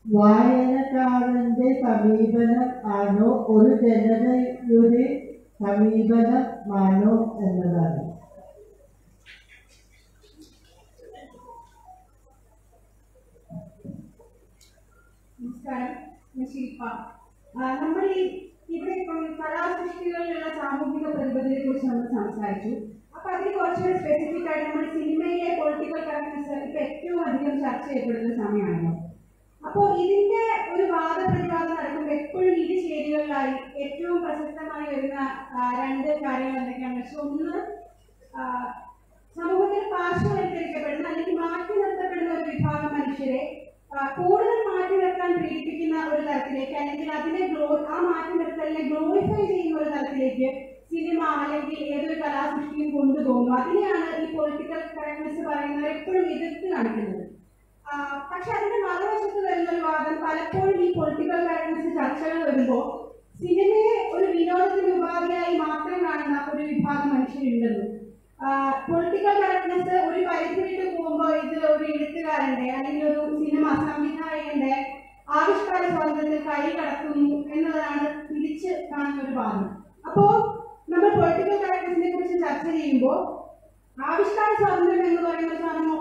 വായനക്കാരന്റെ സമീപനം ആണോ ഒരു ജനതയുടെ സമീപനമാണോ എന്നതാണ്. നമസ്കാരം, ഞാൻ ശില്പ. നമ്മൾ ഇവിടെ ഇപ്പം കലാസൃഷ്ടികളിലുള്ള സാമൂഹിക പ്രതിബദ്ധതയെ കുറിച്ച് നമ്മൾ സംസാരിച്ചു. അപ്പൊ അതിൽ കുറച്ചുകൂടി സ്പെസിഫിക് ആയിട്ട് നമ്മൾ സിനിമയിലെ പൊളിറ്റിക്കൽ കറക്റ്റ്നസ് ഇപ്പൊ ഏറ്റവും അധികം ചർച്ച ചെയ്യപ്പെടുന്ന സമയമാണല്ലോ. അപ്പോൾ ഇതിന്റെ ഒരു വാദപ്രതിവാദം നടക്കുമ്പോൾ എപ്പോഴും ഇരു ചേരികളിലായി ഏറ്റവും പ്രസക്തമായി വരുന്ന 2 കാര്യങ്ങൾ എന്തൊക്കെയാണെന്ന് വെച്ചാൽ, ഒന്ന് സമൂഹത്തിൽ പാർശ്വവൽക്കരിക്കപ്പെടുന്ന അല്ലെങ്കിൽ മാറ്റി നിർത്തപ്പെടുന്ന ഒരു വിഭാഗം മനുഷ്യരെ കൂടുതൽ മാറ്റി നിർത്താൻ പ്രേരിപ്പിക്കുന്ന ഒരു തരത്തിലേക്ക്, അല്ലെങ്കിൽ അതിനെ ആ മാറ്റി നിർത്തലിനെ ഗ്ലോറിഫൈ ചെയ്യുന്ന ഒരു തരത്തിലേക്ക് സിനിമ അല്ലെങ്കിൽ ഏതൊരു കലാസൃഷ്ടിയും കൊണ്ടുപോകുന്നു. അതിനെയാണ് ഈ പൊളിറ്റിക്കൽ കറക്റ്റ്നസ് പറയുന്നവർ എപ്പോഴും എതിർത്ത് കാണിക്കുന്നത്. പക്ഷെ അതിന്റെ മറുവശത്ത് വരുന്ന ഒരു വാദം, പലപ്പോഴും ഈ പൊളിറ്റിക്കൽ കറക്റ്റ്നസ് ചർച്ചകൾ വരുമ്പോൾ സിനിമയെ ഒരു വിനോദത്തിന്റെ ഉപാധിയായി മാത്രം കാണുന്ന ഒരു വിഭാഗം മനുഷ്യരുണ്ടെന്ന്. പൊളിറ്റിക്കൽ കറക്റ്റ്നസ് ഒരു പരിധി വിട്ട് പോകുമ്പോൾ ഇത് ഒരു എഴുത്തുകാരന്റെ അല്ലെങ്കിൽ ഒരു സിനിമ സംവിധായകന്റെ ആവിഷ്കാര സ്വാതന്ത്ര്യത്തിൽ കൈ കടത്തുന്നു എന്നതാണ് തിരിച്ച് കാണുന്ന ഒരു വാദം. അപ്പോ നമ്മൾ പൊളിറ്റിക്കൽ കറക്റ്റ്നസിനെ കുറിച്ച് ചർച്ച ചെയ്യുമ്പോൾ ആവിഷ്കാര സ്വാതന്ത്ര്യം എന്ന് പറയുന്ന സാധനം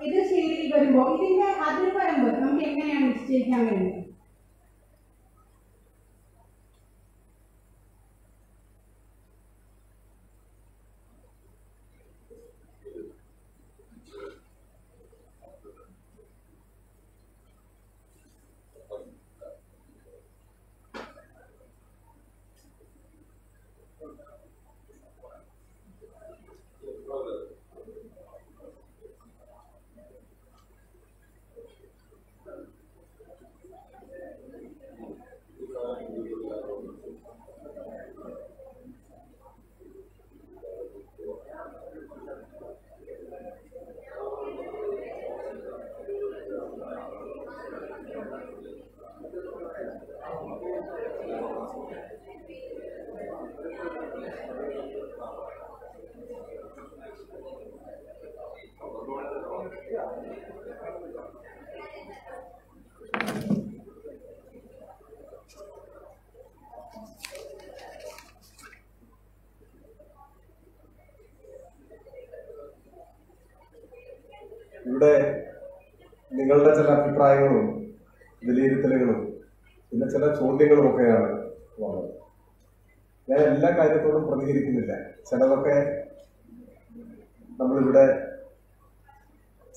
എതിർ ശൈലിയിൽ വരുമ്പോൾ ഇതിന്റെ അതിർവരമ്പ് നമുക്ക് എങ്ങനെയാണ് നിശ്ചയിക്കാൻ കഴിയുന്നത്? ഇവിടെ നിങ്ങളുടെ ചില അഭിപ്രായങ്ങളും വിലയിരുത്തലുകളും പിന്നെ ചില ചോദ്യങ്ങളും ഒക്കെയാണ് വന്നത്. ഞാൻ എല്ലാ കാര്യത്തോടും പ്രതികരിക്കുന്നില്ല. ചിലതൊക്കെ നമ്മളിവിടെ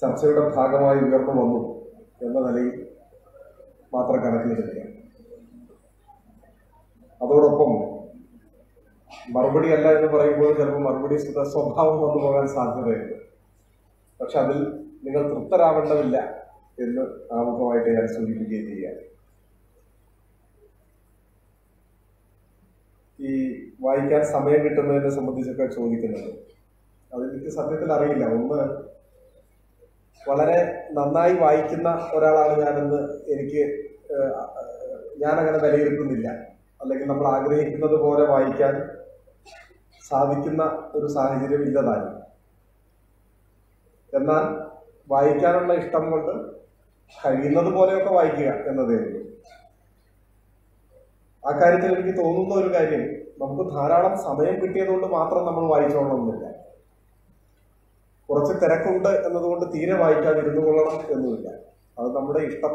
ചർച്ചയുടെ ഭാഗമായി ഉയർന്നു വന്നു എന്ന നിലയിൽ മാത്രം കണക്കിലെടുക്കുക. അതോടൊപ്പം മറുപടി അല്ല എന്ന് പറയുമ്പോൾ ചിലപ്പോൾ മറുപടി സ്വഭാവം വന്നു പോകാൻ സാധ്യതയുണ്ട്. പക്ഷെ അതിൽ നിങ്ങൾ തൃപ്തരാവേണ്ടതില്ല എന്ന് ആമുഖമായിട്ട് ഞാൻ സൂചിപ്പിക്കുകയും ചെയ്യുകയാണ്. ഈ വായിക്കാൻ സമയം കിട്ടുന്നതിനെ സംബന്ധിച്ചൊക്കെ ചോദിക്കുന്നത് അതെനിക്ക് സത്യത്തിൽ അറിയില്ല. ഒന്ന്, വളരെ നന്നായി വായിക്കുന്ന ഒരാളാണ് ഞാനെന്ന് ഞാനങ്ങനെ വിലയിരുത്തുന്നില്ല. അല്ലെങ്കിൽ നമ്മൾ ആഗ്രഹിക്കുന്നത് പോലെ വായിക്കാൻ സാധിക്കുന്ന ഒരു സാഹചര്യം ഇല്ലതാനും. എന്നാൽ വായിക്കാനുള്ള ഇഷ്ടം കൊണ്ട് കഴിയുന്നത് പോലെയൊക്കെ വായിക്കുക എന്നതേ ഉള്ളൂ. ആ കാര്യത്തിൽ എനിക്ക് തോന്നുന്ന ഒരു കാര്യം, നമുക്ക് ധാരാളം സമയം കിട്ടിയതുകൊണ്ട് മാത്രം നമ്മൾ വായിച്ചോളണമെന്നില്ല. കുറച്ച് തിരക്കുണ്ട് എന്നതുകൊണ്ട് തീരെ വായിക്കാതിരുന്നു കൊള്ളണം എന്നുമില്ല. അത് നമ്മുടെ ഇഷ്ടം.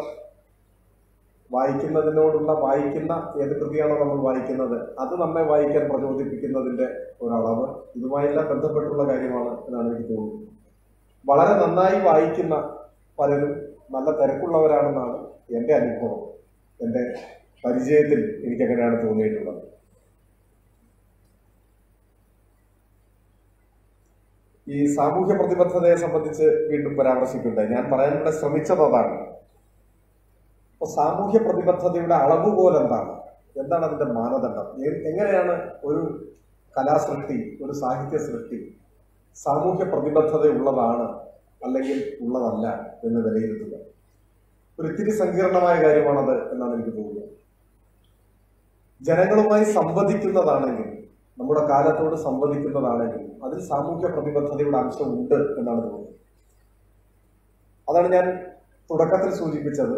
വായിക്കുന്ന ഏത് കൃതിയാണോ നമ്മൾ വായിക്കുന്നത് അത് നമ്മെ വായിക്കാൻ പ്രചോദിപ്പിക്കുന്നതിന്റെ ഒരളവ് ഇതുമായെല്ലാം ബന്ധപ്പെട്ടുള്ള കാര്യമാണ് എന്നാണ് എനിക്ക് തോന്നുന്നത്. വളരെ നന്നായി വായിക്കുന്ന പലരും നല്ല തിരക്കുള്ളവരാണെന്നാണ് എൻ്റെ അനുഭവം. എൻ്റെ പരിചയത്തിൽ എനിക്കങ്ങനെയാണ് തോന്നിയിട്ടുള്ളത്. ഈ സാമൂഹ്യ പ്രതിബദ്ധതയെ സംബന്ധിച്ച് വീണ്ടും പരാമർശിക്കുന്നുണ്ട്. ഞാൻ പറയാൻ ഇവിടെ ശ്രമിച്ചത് അതാണ്. അപ്പൊ സാമൂഹ്യ പ്രതിബദ്ധതയുടെ അളവുകോൽ എന്താണ് അതിന്റെ മാനദണ്ഡം? എങ്ങനെയാണ് ഒരു കലാസൃഷ്ടി, ഒരു സാഹിത്യ സൃഷ്ടി സാമൂഹ്യ പ്രതിബദ്ധത ഉള്ളതാണ് അല്ലെങ്കിൽ ഉള്ളതല്ല എന്ന് വിലയിരുത്തുക? ഒരു ഇത്തിരി സങ്കീർണമായ കാര്യമാണത് എന്നാണ് എനിക്ക് തോന്നുന്നത്. ജനങ്ങളുമായി സംവദിക്കുന്നതാണെങ്കിൽ, നമ്മുടെ കാലത്തോട് സംവദിക്കുന്നതാണെങ്കിൽ അതിൽ സാമൂഹ്യ പ്രതിബദ്ധതയുടെ അംശം ഉണ്ട് എന്നാണ് തോന്നുന്നത്. അതാണ് ഞാൻ തുടക്കത്തിൽ സൂചിപ്പിച്ചത്.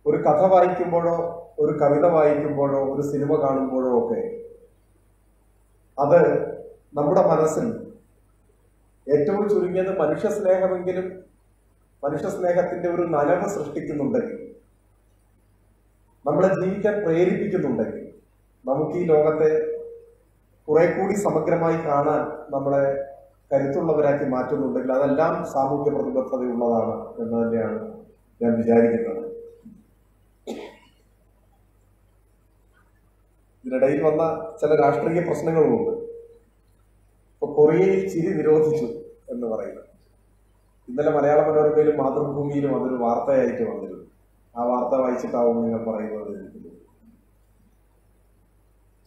ഒരു കഥ വായിക്കുമ്പോഴോ ഒരു കവിത വായിക്കുമ്പോഴോ ഒരു സിനിമ കാണുമ്പോഴോ ഒക്കെ അത് നമ്മുടെ മനസ്സിൽ ഏറ്റവും ചുരുങ്ങിയത് മനുഷ്യസ്നേഹത്തിന്റെ ഒരു നനവ് സൃഷ്ടിക്കുന്നുണ്ടെങ്കിൽ, നമ്മളെ ജീവിക്കാൻ പ്രേരിപ്പിക്കുന്നുണ്ടെങ്കിൽ, നമുക്ക് ഈ ലോകത്തെ കുറെ കൂടി സമഗ്രമായി കാണാൻ നമ്മളെ കരുത്തുള്ളവരാക്കി മാറ്റുന്നുണ്ടെങ്കിൽ അതെല്ലാം സാമൂഹ്യ പ്രതിബദ്ധതയുള്ളതാണ് എന്ന് തന്നെയാണ് ഞാൻ വിചാരിക്കുന്നത്. ഇതിനിടയിൽ വന്ന ചില രാഷ്ട്രീയ പ്രശ്നങ്ങളുമുണ്ട്. ഇപ്പൊ കൊറിയയിൽ ചിരി നിരോധിച്ചു എന്ന് പറയുന്നത് ഇന്നലെ മലയാള മനോരമയിലും മാതൃഭൂമിയിലും അതൊരു വാർത്തയായിട്ട് വന്നിരുന്നു. ആ വാർത്ത വായിച്ചിട്ടാവും നിങ്ങൾ പറയുന്നത്.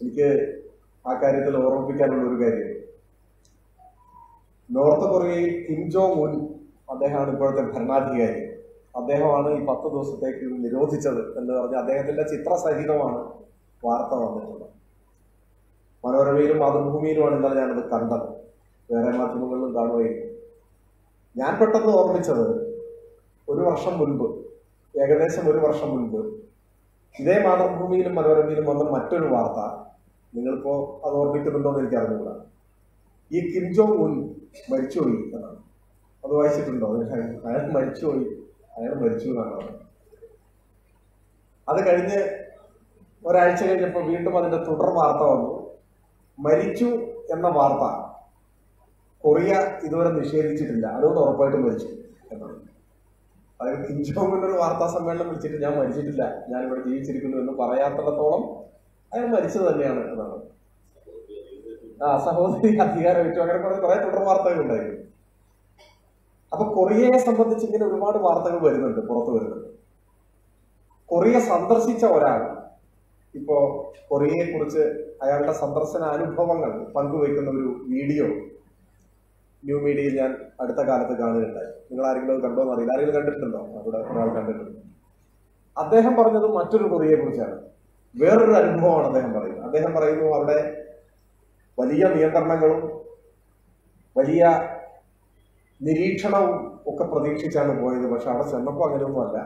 എനിക്ക് ആ കാര്യത്തിൽ ഓർമ്മിപ്പിക്കാനുള്ള ഒരു കാര്യം, നോർത്ത് കൊറിയയിൽ കിം ജോങ് ഉൻ, അദ്ദേഹമാണ് ഇപ്പോഴത്തെ ഭരണാധികാരി, അദ്ദേഹമാണ് ഈ 10 ദിവസത്തേക്ക് നിരോധിച്ചത് എന്ന് പറഞ്ഞ് അദ്ദേഹത്തിന്റെ ചിത്രസഹിതമാണ് വാർത്ത വന്നിട്ടുള്ളത്. മനോരമയിലും മാതൃഭൂമിയിലുമാണ് ഇന്നലെ ഞാനത് കണ്ടത്. വേറെ മാധ്യമങ്ങളിലും കാണുകയും ഞാൻ പെട്ടെന്ന് ഓർമ്മിച്ചത് ഏകദേശം ഒരു വർഷം മുൻപ് ഇതേ മാതൃഭൂമിയിലും മനോരമയിലും വന്ന മറ്റൊരു വാർത്ത. നിങ്ങളിപ്പോ അത് ഓർമ്മിക്കുന്നുണ്ടോ എന്ന് എനിക്ക് അറിഞ്ഞുകൂടാ. ഈ കിം ജോങ് ഉൻ മരിച്ചുപോയി എന്നാണ്. അത് വായിച്ചിട്ടുണ്ടോ? അയാൾ മരിച്ചുപോയി, അയാൾ മരിച്ചു എന്നാണ്. അത് കഴിഞ്ഞ് ഒരാഴ്ച കഴിഞ്ഞപ്പോൾ വീണ്ടും അതിന്റെ തുടർ വാർത്ത വന്നു. മരിച്ചു എന്ന വാർത്ത കൊറിയ ഇതുവരെ നിഷേധിച്ചിട്ടില്ല, അതുകൊണ്ട് ഉറപ്പായിട്ടും മരിച്ചു എന്നാണ്. അതായത് കിം ജോങ് ഉൻ ഒരു വാർത്താ സമ്മേളനം വിളിച്ചിട്ട് ഞാൻ മരിച്ചിട്ടില്ല, ഞാനിവിടെ ജീവിച്ചിരിക്കുന്നു എന്ന് പറയാത്തിടത്തോളം അയാൾ മരിച്ചത് തന്നെയാണ് എന്നാണ്. സഹോദരി അധികാരം ഏറ്റു, അങ്ങനെ കുറെ തുടർ വാർത്തകൾ ഉണ്ടായിരുന്നു. അപ്പൊ കൊറിയയെ സംബന്ധിച്ച് ഇങ്ങനെ ഒരുപാട് വാർത്തകൾ വരുന്നുണ്ട്, പുറത്തു വരുന്നുണ്ട്. കൊറിയ സന്ദർശിച്ച ഒരാൾ ഇപ്പോ കൊറിയയെ കുറിച്ച് അയാളുടെ സന്ദർശന അനുഭവങ്ങൾ പങ്കുവയ്ക്കുന്ന ഒരു വീഡിയോ ന്യൂ മീഡിയയിൽ ഞാൻ അടുത്ത കാലത്ത് കാണുകയുണ്ടായി. നിങ്ങൾ ആരെങ്കിലും കണ്ടോ എന്ന് അറിയില്ല. ആരെങ്കിലും കണ്ടിട്ടുണ്ടോ? അവിടെ ഒരാൾ കണ്ടിട്ടുണ്ട്. അദ്ദേഹം പറഞ്ഞത് മറ്റൊരു കൊറിയയെ കുറിച്ചാണ്, വേറൊരു അനുഭവമാണ് അദ്ദേഹം പറയുന്നത്. അദ്ദേഹം പറയുന്നു അവിടെ വലിയ നിയന്ത്രണങ്ങളും വലിയ നിരീക്ഷണവും ഒക്കെ പ്രതീക്ഷിച്ചാണ് പോയത്. പക്ഷെ അവിടെ ചെന്നപ്പോൾ അങ്ങനെയൊന്നുമല്ല.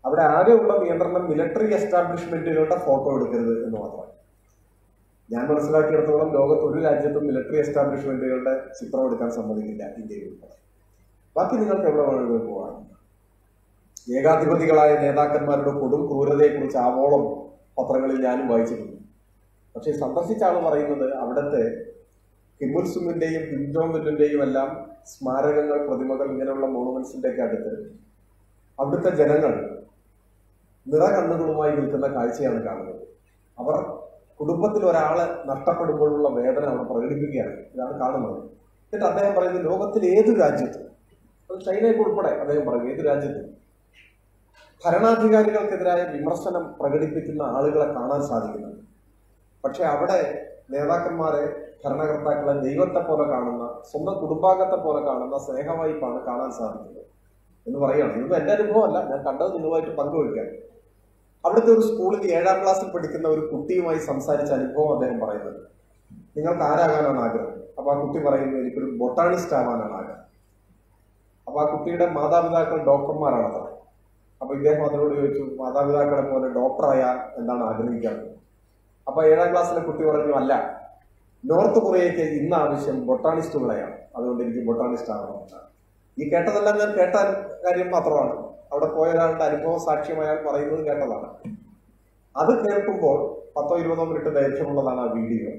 അവിടെ ആകെയുള്ള നിയന്ത്രണം മിലിറ്ററി എസ്റ്റാബ്ലിഷ്മെന്റുകളുടെ ഫോട്ടോ എടുക്കരുത് എന്ന് മാത്രമാണ്. ഞാൻ മനസ്സിലാക്കിയിടത്തോളം ലോകത്ത് ഒരു രാജ്യത്തും മിലിറ്ററി എസ്റ്റാബ്ലിഷ്മെന്റുകളുടെ ചിത്രം എടുക്കാൻ സമ്മതിക്കില്ല, ഇന്ത്യയിൽ ഉൾപ്പെടെ. ബാക്കി നിങ്ങൾക്ക് എവിടെ വേണമെങ്കിലും പോകാം. ഏകാധിപതികളായ നേതാക്കന്മാരുടെ കൊടും ക്രൂരതയെക്കുറിച്ച് ആവോളം പത്രങ്ങളിൽ ഞാനും വായിച്ചിട്ടുണ്ട്. പക്ഷെ സന്ദർശിച്ച ആൾ പറയുന്നത് അവിടുത്തെ കിം ഇൽ സുങ്ങിന്റെയും കിം ജോങ് ഉന്നിന്റെയും എല്ലാം സ്മാരകങ്ങൾ, പ്രതിമകൾ, ഇങ്ങനെയുള്ള മോണുമെന്റ്സിന്റെ ഒക്കെ അടുത്ത് അവിടുത്തെ ജനങ്ങൾ നിറകണ്ണുകളുമായി നിൽക്കുന്ന കാഴ്ചയാണ് കാണുന്നത്. അവർ കുടുംബത്തിൽ ഒരാളെ നഷ്ടപ്പെടുമ്പോഴുള്ള വേദന അവർ പ്രകടിപ്പിക്കുകയാണ്. ഇതാണ് കാണുന്നത്. എന്നിട്ട് അദ്ദേഹം പറയുന്നത് ലോകത്തിൽ ഏത് രാജ്യത്തും, അത് ചൈനയ്ക്ക് ഉൾപ്പെടെ അദ്ദേഹം പറയും, ഏത് രാജ്യത്തും ഭരണാധികാരികൾക്കെതിരായ വിമർശനം പ്രകടിപ്പിക്കുന്ന ആളുകളെ കാണാൻ സാധിക്കുന്നുണ്ട്. പക്ഷെ അവിടെ നേതാക്കന്മാരെ, ഭരണകർത്താക്കളെ ദൈവത്തെ പോലെ കാണുന്ന, സ്വന്തം കുടുംബാംഗത്തെ പോലെ കാണുന്ന സ്നേഹവായ്പാണ് കാണാൻ സാധിക്കുന്നത് എന്ന് പറയുകയാണ്. ഇതൊന്നും എന്റെ അനുഭവമല്ല, ഞാൻ കണ്ടത് നിങ്ങളുമായിട്ട് പങ്കുവയ്ക്കുകയാണ്. അവിടുത്തെ ഒരു സ്കൂളിൽ 7ാം ക്ലാസ്സിൽ പഠിക്കുന്ന ഒരു കുട്ടിയുമായി സംസാരിച്ച അനുഭവം അദ്ദേഹം പറയുന്നത്. നിങ്ങൾക്ക് ആരാകാനാണ് ആഗ്രഹം? അപ്പൊ ആ കുട്ടി പറയുന്നത് എനിക്കൊരു ബൊട്ടാണിസ്റ്റ് ആവാനാണ് ആഗ്രഹം. അപ്പൊ ആ കുട്ടിയുടെ മാതാപിതാക്കൾ ഡോക്ടർമാരാണത്ര. അപ്പൊ ഇദ്ദേഹം അതിനോട് ചോദിച്ചു, മാതാപിതാക്കളെ പോലെ ഡോക്ടറായാൽ എന്താണ് ആഗ്രഹിക്കാറ്? അപ്പൊ 7ാം ക്ലാസ്സിലെ കുട്ടി പറഞ്ഞു, അല്ല, നോർത്ത് കൊറിയയ്ക്ക് ഇന്ന് ആവശ്യം ബൊട്ടാണിസ്റ്റുകളെയാണ്, അതുകൊണ്ട് എനിക്ക് ബൊട്ടാണിസ്റ്റ് ആവണം. ഈ കേട്ടതെല്ലാം ഞാൻ കേട്ട കാര്യം മാത്രമാണ്. അവിടെ പോയ ഒരാളുടെ അനുഭവ സാക്ഷ്യം അയാൾ പറയുന്നത് കേട്ടതാണ്. അത് കേൾക്കുമ്പോൾ 10-20 മിനിറ്റ് ദൈർഘ്യമുള്ളതാണ് ആ വീഡിയോ.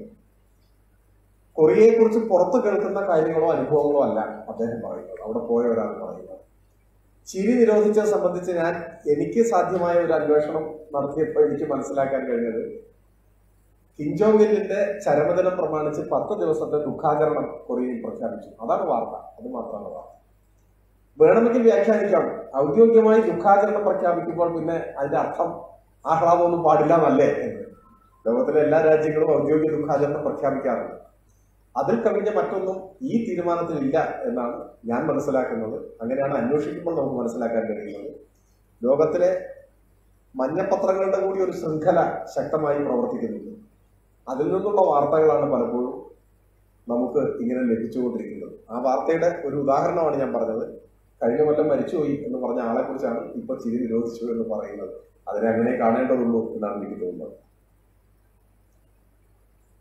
കൊറിയയെ കുറിച്ച് പുറത്ത് കേൾക്കുന്ന കാര്യങ്ങളോ അനുഭവങ്ങളോ അല്ല അദ്ദേഹം പറയുന്നത്, അവിടെ പോയ ഒരാൾ പറയുന്നത്. ചിരി നിരോധിച്ചത് സംബന്ധിച്ച് എനിക്ക് സാധ്യമായ ഒരു അന്വേഷണം നടത്തിയപ്പോൾ എനിക്ക് മനസ്സിലാക്കാൻ കഴിഞ്ഞത്, കിം ജോങ് ഇല്ലിന്റെ ചരമദിനം പ്രമാണിച്ച് 10 ദിവസത്തെ ദുഃഖാചരണം കൊറിയയിൽ പ്രഖ്യാപിച്ചു. അതാണ് വാർത്ത, അത് മാത്രമാണ് വാർത്ത. വേണമെങ്കിൽ വ്യാഖ്യാനിക്കാം, ഔദ്യോഗികമായി ദുഃഖാചരണം പ്രഖ്യാപിക്കുമ്പോൾ പിന്നെ അതിന്റെ അർത്ഥം ആഹ്ലാദമൊന്നും പാടില്ല എന്നല്ലേ എന്ന്. ലോകത്തിലെ എല്ലാ രാജ്യങ്ങളും ഔദ്യോഗിക ദുഃഖാചരണം പ്രഖ്യാപിക്കാറുണ്ട്. അതിൽ കവിഞ്ഞ മറ്റൊന്നും ഈ തീരുമാനത്തിലില്ല എന്നാണ് ഞാൻ മനസ്സിലാക്കുന്നത്. അങ്ങനെയാണ് അന്വേഷിക്കുമ്പോൾ നമുക്ക് മനസ്സിലാക്കാൻ കഴിയുന്നത്. ലോകത്തിലെ മഞ്ഞപ്പത്രങ്ങളുടെ കൂടി ഒരു ശൃംഖല ശക്തമായി പ്രവർത്തിക്കുന്നുണ്ട്. അതിൽ നിന്നുള്ള വാർത്തകളാണ് പലപ്പോഴും നമുക്ക് ഇങ്ങനെ ലഭിച്ചുകൊണ്ടിരിക്കുന്നത്. ആ വാർത്തയുടെ ഒരു ഉദാഹരണമാണ് ഞാൻ പറഞ്ഞത്. കഴിഞ്ഞ കൊല്ലം മരിച്ചുപോയി എന്ന് പറഞ്ഞ ആളെ കുറിച്ചാണ് ഇപ്പൊ ചിരി നിരോധിച്ചു എന്ന് പറയുന്നത്. അതിനെ അങ്ങനെ കാണേണ്ടതുള്ളൂ എന്നാണ് എനിക്ക് തോന്നുന്നത്.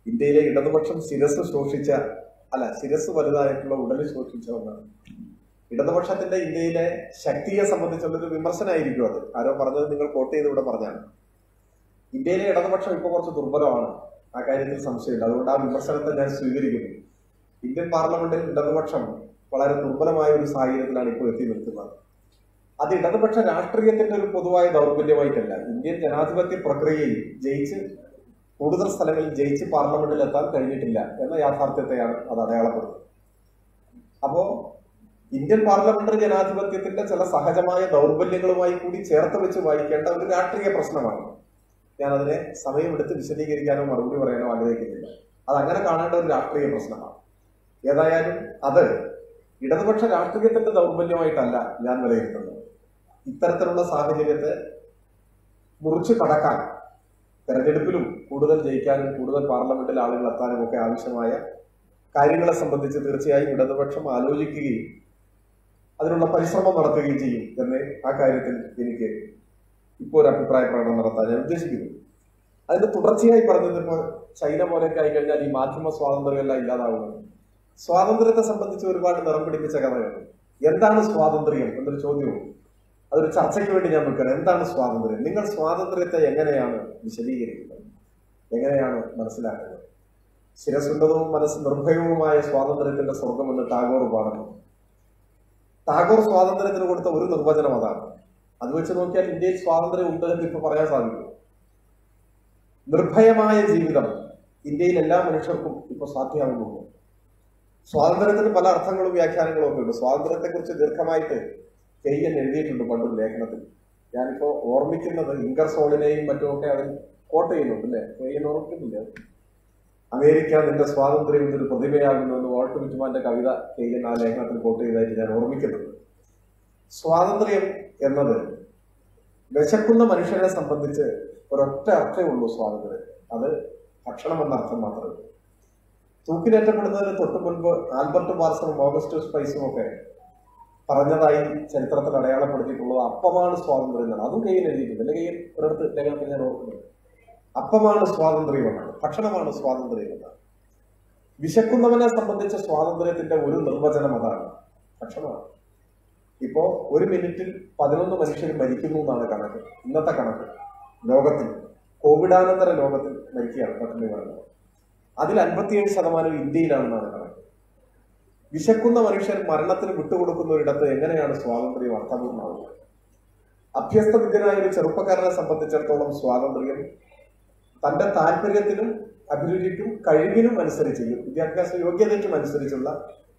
ഇന്ത്യയിലെ ഇടതുപക്ഷം ശിരസ് വലുതായിട്ടുള്ള ഉടല് ശോഷിച്ച ഒന്നാണ്. ഇടതുപക്ഷത്തിന്റെ ഇന്ത്യയിലെ ശക്തിയെ സംബന്ധിച്ചുള്ളൊരു വിമർശനമായിരിക്കും അത്. ആരോ പറഞ്ഞത് നിങ്ങൾ കോട്ട് ചെയ്ത് ഇവിടെ പറഞ്ഞാണ്. ഇന്ത്യയിലെ ഇടതുപക്ഷം ഇപ്പൊ കുറച്ച് ദുർബലമാണ്, ആ കാര്യത്തിൽ സംശയമില്ല. അതുകൊണ്ട് ആ വിമർശനത്തെ ഞാൻ സ്വീകരിക്കുന്നു. ഇന്ത്യൻ പാർലമെന്റിൽ ഇടതുപക്ഷം വളരെ ദുർബലമായ ഒരു സാഹചര്യത്തിലാണ് ഇപ്പോൾ എത്തി നിൽക്കുന്നത്. അത് ഇടതുപക്ഷ രാഷ്ട്രീയത്തിന്റെ ഒരു പൊതുവായ ദൗർബല്യമായിട്ടല്ല, ഇന്ത്യൻ ജനാധിപത്യ പ്രക്രിയയിൽ കൂടുതൽ സ്ഥലങ്ങളിൽ ജയിച്ച് പാർലമെന്റിൽ എത്താൻ കഴിഞ്ഞിട്ടില്ല എന്ന യാഥാർത്ഥ്യത്തെയാണ് അത് അടയാളപ്പെടുന്നത്. അപ്പോ ഇന്ത്യൻ പാർലമെന്ററി ജനാധിപത്യത്തിന്റെ ചില സഹജമായ ദൗർബല്യങ്ങളുമായി കൂടി ചേർത്ത് വെച്ച് വായിക്കേണ്ട ഒരു രാഷ്ട്രീയ പ്രശ്നമാണ്. ഞാൻ അതിനെ സമയമെടുത്ത് വിശദീകരിക്കാനോ മറുപടി പറയാനോ ആഗ്രഹിക്കുന്നില്ല. അത് അങ്ങനെ കാണേണ്ട ഒരു രാഷ്ട്രീയ പ്രശ്നമാണ്. ഏതായാലും അത് ഇടതുപക്ഷ രാഷ്ട്രീയത്തിന്റെ ദൗർബല്യമായിട്ടല്ല ഞാൻ വിലയിരുത്തുന്നത്. ഇത്തരത്തിലുള്ള സാഹചര്യത്തെ മുറിച്ചു കടക്കാൻ തെരഞ്ഞെടുപ്പിലും കൂടുതൽ ജയിക്കാനും കൂടുതൽ പാർലമെന്റിൽ ആളുകൾ എത്താനും ഒക്കെ ആവശ്യമായ കാര്യങ്ങളെ സംബന്ധിച്ച് തീർച്ചയായും ഇടതുപക്ഷം ആലോചിക്കുകയും അതിനുള്ള പരിശ്രമം നടത്തുകയും ചെയ്യും എന്ന് ആ കാര്യത്തിൽ എനിക്ക് ഇപ്പോൾ ഒരു അഭിപ്രായ പ്രകടനം നടത്താൻ ഞാൻ ഉദ്ദേശിക്കുന്നു. അതിന്റെ തുടർച്ചയായി പറഞ്ഞത്, ഇപ്പോൾ ചൈന പോലെയൊക്കെ ആയിക്കഴിഞ്ഞാൽ ഈ മാധ്യമ സ്വാതന്ത്ര്യമെല്ലാം ഇല്ലാതാവുന്നത്. സ്വാതന്ത്ര്യത്തെ സംബന്ധിച്ച് ഒരുപാട് നിറം പിടിപ്പിച്ച കഥയാണ്. എന്താണ് സ്വാതന്ത്ര്യം എന്നൊരു ചോദ്യവും അതൊരു ചർച്ചയ്ക്ക് വേണ്ടി ഞാൻ വെക്കണം. എന്താണ് സ്വാതന്ത്ര്യം? നിങ്ങൾ സ്വാതന്ത്ര്യത്തെ എങ്ങനെയാണ് വിശദീകരിക്കുന്നത്? എങ്ങനെയാണ് മനസ്സിലാക്കുന്നത്? ശിരസുന്നതവും മനസ്സ് നിർഭയവുമായ സ്വാതന്ത്ര്യത്തിന്റെ സ്വർഗമെന്ന് ടാഗോർ പാടുന്നു. ടാഗോർ സ്വാതന്ത്ര്യത്തിന് കൊടുത്ത ഒരു നിർവചനം അതാണ്. അത് വെച്ച് നോക്കിയാൽ ഇന്ത്യയിൽ സ്വാതന്ത്ര്യം ഉണ്ട് എന്ന് ഇപ്പൊ പറയാൻ സാധിക്കും. നിർഭയമായ ജീവിതം ഇന്ത്യയിൽ എല്ലാ മനുഷ്യർക്കും ഇപ്പൊ സാധ്യമാകുന്നു. സ്വാതന്ത്ര്യത്തിന് പല അർത്ഥങ്ങളും വ്യാഖ്യാനങ്ങളും ഒക്കെ ഉണ്ട്. സ്വാതന്ത്ര്യത്തെക്കുറിച്ച് ദീർഘമായിട്ട് കെയ്യൻ എഴുതിയിട്ടുണ്ട് പണ്ടും ലേഖനത്തിൽ. ഞാനിപ്പോ ഓർമ്മിക്കുന്നത് ഇംഗർസോളിനെയും മറ്റുമൊക്കെ അതിൽ കോട്ട് ചെയ്യുന്നുണ്ട് അല്ലെ? കെയ്യൻ ഓർമ്മിക്കുന്നില്ല. അമേരിക്ക നിന്റെ സ്വാതന്ത്ര്യം എന്നൊരു പ്രതിമയാകുന്നു എന്ന് വാൾട്ട് വിറ്റ്മാന്റെ കവിത കെയ്യൻ ആ ലേഖനത്തിൽ കോട്ട് ചെയ്തതായിട്ട് ഞാൻ ഓർമ്മിക്കുന്നുണ്ട്. സ്വാതന്ത്ര്യം എന്നത് വിശക്കുന്ന മനുഷ്യനെ സംബന്ധിച്ച് ഒരൊറ്റ അർത്ഥമേ ഉള്ളൂ. സ്വാതന്ത്ര്യം അത് ഭക്ഷണം എന്ന അർത്ഥം മാത്രമേ. തൂക്കിലേറ്റപ്പെടുന്നതിന് തൊട്ട് മുൻപ് ആൽബർട്ട് പാർസണും ഓഗസ്റ്റസ് സ്പൈസും ഒക്കെ പറഞ്ഞതായി ചരിത്രത്തിൽ അടയാളപ്പെടുത്തിയിട്ടുള്ളത് അപ്പമാണ് സ്വാതന്ത്ര്യം എന്നാണ്. അതും കയ്യിൽ എഴുതിയിട്ടുണ്ട്. എന്റെ കയ്യിൽ ഒരിടത്ത് ലേഖനത്തിൽ ഞാൻ ഓർക്കുന്നുണ്ട്. അപ്പമാണ് സ്വാതന്ത്ര്യം എന്നാണ്, ഭക്ഷണമാണ് സ്വാതന്ത്ര്യം എന്നാണ്. വിശക്കുന്നവനെ സംബന്ധിച്ച സ്വാതന്ത്ര്യത്തിന്റെ ഒരു നിർവചനം അതാണ്, ഭക്ഷണമാണ്. ഇപ്പോ ഒരു മിനിറ്റിൽ 11 മനുഷ്യർ മരിക്കുന്നു എന്നാണ് കണക്ക്, ഇന്നത്തെ കണക്ക്. ലോകത്തിൽ കോവിഡാനന്തര ലോകത്തിൽ മരിക്കുകയാണ് പട്ടിണി കാരണം. അതിൽ 57% ഇന്ത്യയിലാണെന്നാണ് കണക്ക്. വിശക്കുന്ന മനുഷ്യർ മരണത്തിന് വിട്ടുകൊടുക്കുന്ന ഒരിടത്ത് എങ്ങനെയാണ് സ്വാതന്ത്ര്യം അർത്ഥപൂർണ്ണമാവുക? അഭ്യസ്ത വിദ്യനായ ഒരു ചെറുപ്പക്കാരനെ സംബന്ധിച്ചിടത്തോളം സ്വാതന്ത്ര്യം തന്റെ താല്പര്യത്തിനും അഭിരുചിക്കും കഴിവിനും അനുസരിച്ച്, വിദ്യാഭ്യാസ യോഗ്യതയ്ക്കും അനുസരിച്ചുള്ള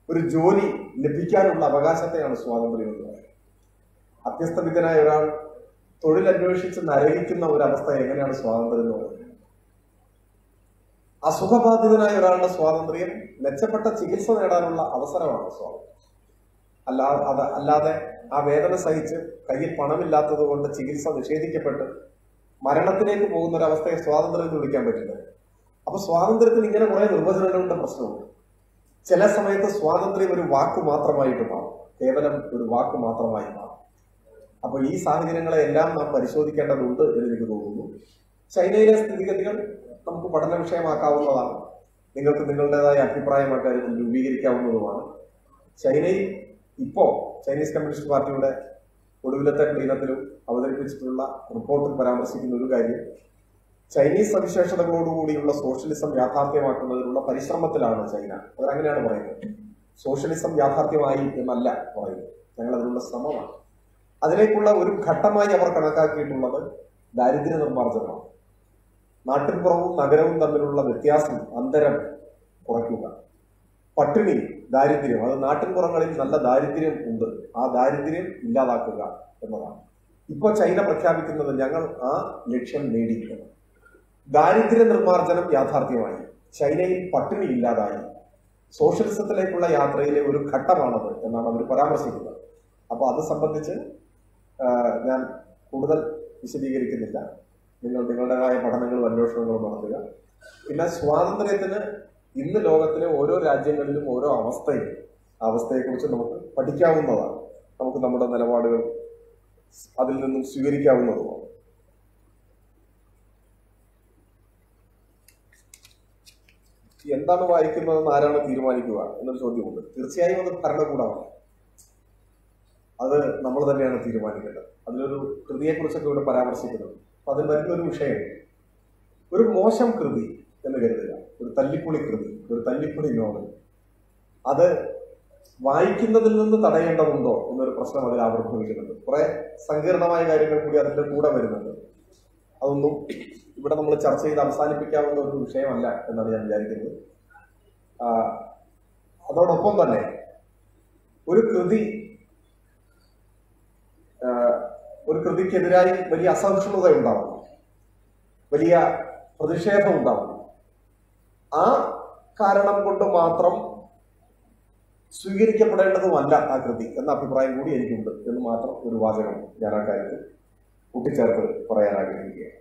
ഒരു ജോലി ലഭിക്കാനുള്ള അവകാശത്തെയാണ് സ്വാതന്ത്ര്യം എന്ന് പറയുന്നത്. അഭ്യസ്ത വിദ്യനായ ഒരാൾ തൊഴിലന്വേഷിച്ച് നരകിക്കുന്ന ഒരവസ്ഥ എങ്ങനെയാണ് സ്വാതന്ത്ര്യം എന്ന് പറയുന്നത്? അസുഖബാധിതനായ ഒരാളുടെ സ്വാതന്ത്ര്യം മെച്ചപ്പെട്ട ചികിത്സ നേടാനുള്ള അവസരമാണ് സ്വാതന്ത്ര്യം. അല്ലാതെ ആ വേദന സഹിച്ച് കയ്യിൽ പണമില്ലാത്തത് കൊണ്ട് ചികിത്സ നിഷേധിക്കപ്പെട്ട് മരണത്തിലേക്ക് പോകുന്ന ഒരു അവസ്ഥയെ സ്വാതന്ത്ര്യം എന്ന് വിളിക്കാൻ പറ്റില്ല. അപ്പൊ സ്വാതന്ത്ര്യത്തിന് ഇങ്ങനെ കുറെ നിർവചനങ്ങളുടെ പ്രശ്നമുണ്ട്. ചില സമയത്ത് സ്വാതന്ത്ര്യം ഒരു വാക്ക് മാത്രമായിട്ട് മാറും, കേവലം ഒരു വാക്ക് മാത്രമായി മാറും. അപ്പൊ ഈ സാഹചര്യങ്ങളെ എല്ലാം നാം പരിശോധിക്കേണ്ടതുണ്ട് എന്ന് എനിക്ക് തോന്നുന്നു. ചൈനയിലെ സ്ഥിതിഗതികൾ നമുക്ക് പഠന വിഷയമാക്കാവുന്നതാണ്. നിങ്ങൾക്ക് നിങ്ങളുടേതായ അഭിപ്രായമൊക്കെ രൂപീകരിക്കാവുന്നതുമാണ്. ചൈനയിൽ ഇപ്പോ ചൈനീസ് കമ്മ്യൂണിസ്റ്റ് പാർട്ടിയുടെ ഒടുവിലത്തെ പ്ലീനത്തിലും അവതരിപ്പിച്ചിട്ടുള്ള റിപ്പോർട്ടിൽ പരാമർശിക്കുന്ന ഒരു കാര്യം, ചൈനീസ് സവിശേഷതകളോടുകൂടിയുള്ള സോഷ്യലിസം യാഥാർത്ഥ്യമാക്കുന്നതിനുള്ള പരിശ്രമത്തിലാണ് ചൈന. അവരങ്ങനെയാണ് പറയുന്നത്. സോഷ്യലിസം യാഥാർത്ഥ്യമായി എന്നല്ല പറയുന്നത്, ഞങ്ങൾ അതിനുള്ള ശ്രമമാണ്. അതിലേക്കുള്ള ഒരു ഘട്ടമായി അവർ കണക്കാക്കിയിട്ടുള്ളത് ദാരിദ്ര്യ നിർമ്മാർജ്ജനമാണ്. നാട്ടിൻപുറവും നഗരവും തമ്മിലുള്ള വ്യത്യാസം, അന്തരം കുറയ്ക്കുക. പട്ടിണി, ദാരിദ്ര്യം, അത് നാട്ടിൻപുറങ്ങളിൽ നല്ല ദാരിദ്ര്യം ഉണ്ട്, ആ ദാരിദ്ര്യം ഇല്ലാതാക്കുക എന്നതാണ്. ഇപ്പോൾ ചൈന പ്രഖ്യാപിക്കുന്നത് ഞങ്ങൾ ആ ലക്ഷ്യം നേടിയിരിക്കുന്നു. ദാരിദ്ര്യ നിർമ്മാർജ്ജനം യാഥാർത്ഥ്യമായി, ചൈനയിൽ പട്ടിണി ഇല്ലാതായി. സോഷ്യലിസത്തിലേക്കുള്ള യാത്രയിലെ ഒരു ഘട്ടമാണത് എന്നാണ് അവർ പരാമർശിക്കുന്നത്. അപ്പൊ അത് സംബന്ധിച്ച് ഞാൻ കൂടുതൽ വിശദീകരിക്കുന്നില്ല. നിങ്ങൾ നിങ്ങളുടേതായ പഠനങ്ങളും അന്വേഷണങ്ങളും നടത്തുക. പിന്നെ സ്വാതന്ത്ര്യത്തിന് ഇന്ന് ലോകത്തിലെ ഓരോ രാജ്യങ്ങളിലും ഓരോ അവസ്ഥയും, ആ അവസ്ഥയെക്കുറിച്ച് നമുക്ക് പഠിക്കാവുന്നതാണ്. നമുക്ക് നമ്മുടെ നിലപാടുകൾ അതിൽ നിന്നും സ്വീകരിക്കാവുന്നതുമാണ്. എന്താണ് വായിക്കുന്നതെന്ന് ആരാണ് തീരുമാനിക്കുക എന്നൊരു ചോദ്യമുണ്ട്. തീർച്ചയായും അത് ഭരണകൂടമാണ്, അത് നമ്മൾ തന്നെയാണ് തീരുമാനിക്കേണ്ടത്. അതിലൊരു കൃതിയെക്കുറിച്ചൊക്കെ ഇവിടെ പരാമർശിക്കുന്നുണ്ട്. അപ്പൊ അതിൽ വരുന്നൊരു വിഷയം, ഒരു മോശം കൃതി എന്ന് കരുതുക, ഒരു തല്ലിപ്പൊളി കൃതി, ഒരു തല്ലിപ്പൊളി നോവൽ, അത് വായിക്കുന്നതിൽ നിന്ന് തടയേണ്ടതുണ്ടോ എന്നൊരു പ്രശ്നം അതിൽ ആവിർഭവിക്കുന്നുണ്ട്. കുറെ സങ്കീർണമായ കാര്യങ്ങൾ കൂടി അതിന്റെ കൂടെ വരുന്നുണ്ട്. അതൊന്നും ഇവിടെ നമ്മൾ ചർച്ച ചെയ്ത് അവസാനിപ്പിക്കാവുന്ന ഒരു വിഷയമല്ല എന്നാണ് ഞാൻ വിചാരിക്കുന്നത്. അതോടൊപ്പം തന്നെ ഒരു കൃതിക്കെതിരായി വലിയ അസഹിഷ്ണുത ഉണ്ടാവുന്നു, വലിയ പ്രതിഷേധം ഉണ്ടാവുന്നു. ആ കാരണം കൊണ്ട് മാത്രം സ്വീകരിക്കപ്പെടേണ്ടതുമല്ല ആ കൃതി എന്ന അഭിപ്രായം കൂടി എനിക്കുണ്ട് എന്ന് മാത്രം ഒരു വാചകം ഞാൻ ആ കാര്യത്തിൽ കൂട്ടിച്ചേർത്ത് പറയാൻ ആഗ്രഹിക്കുകയാണ്.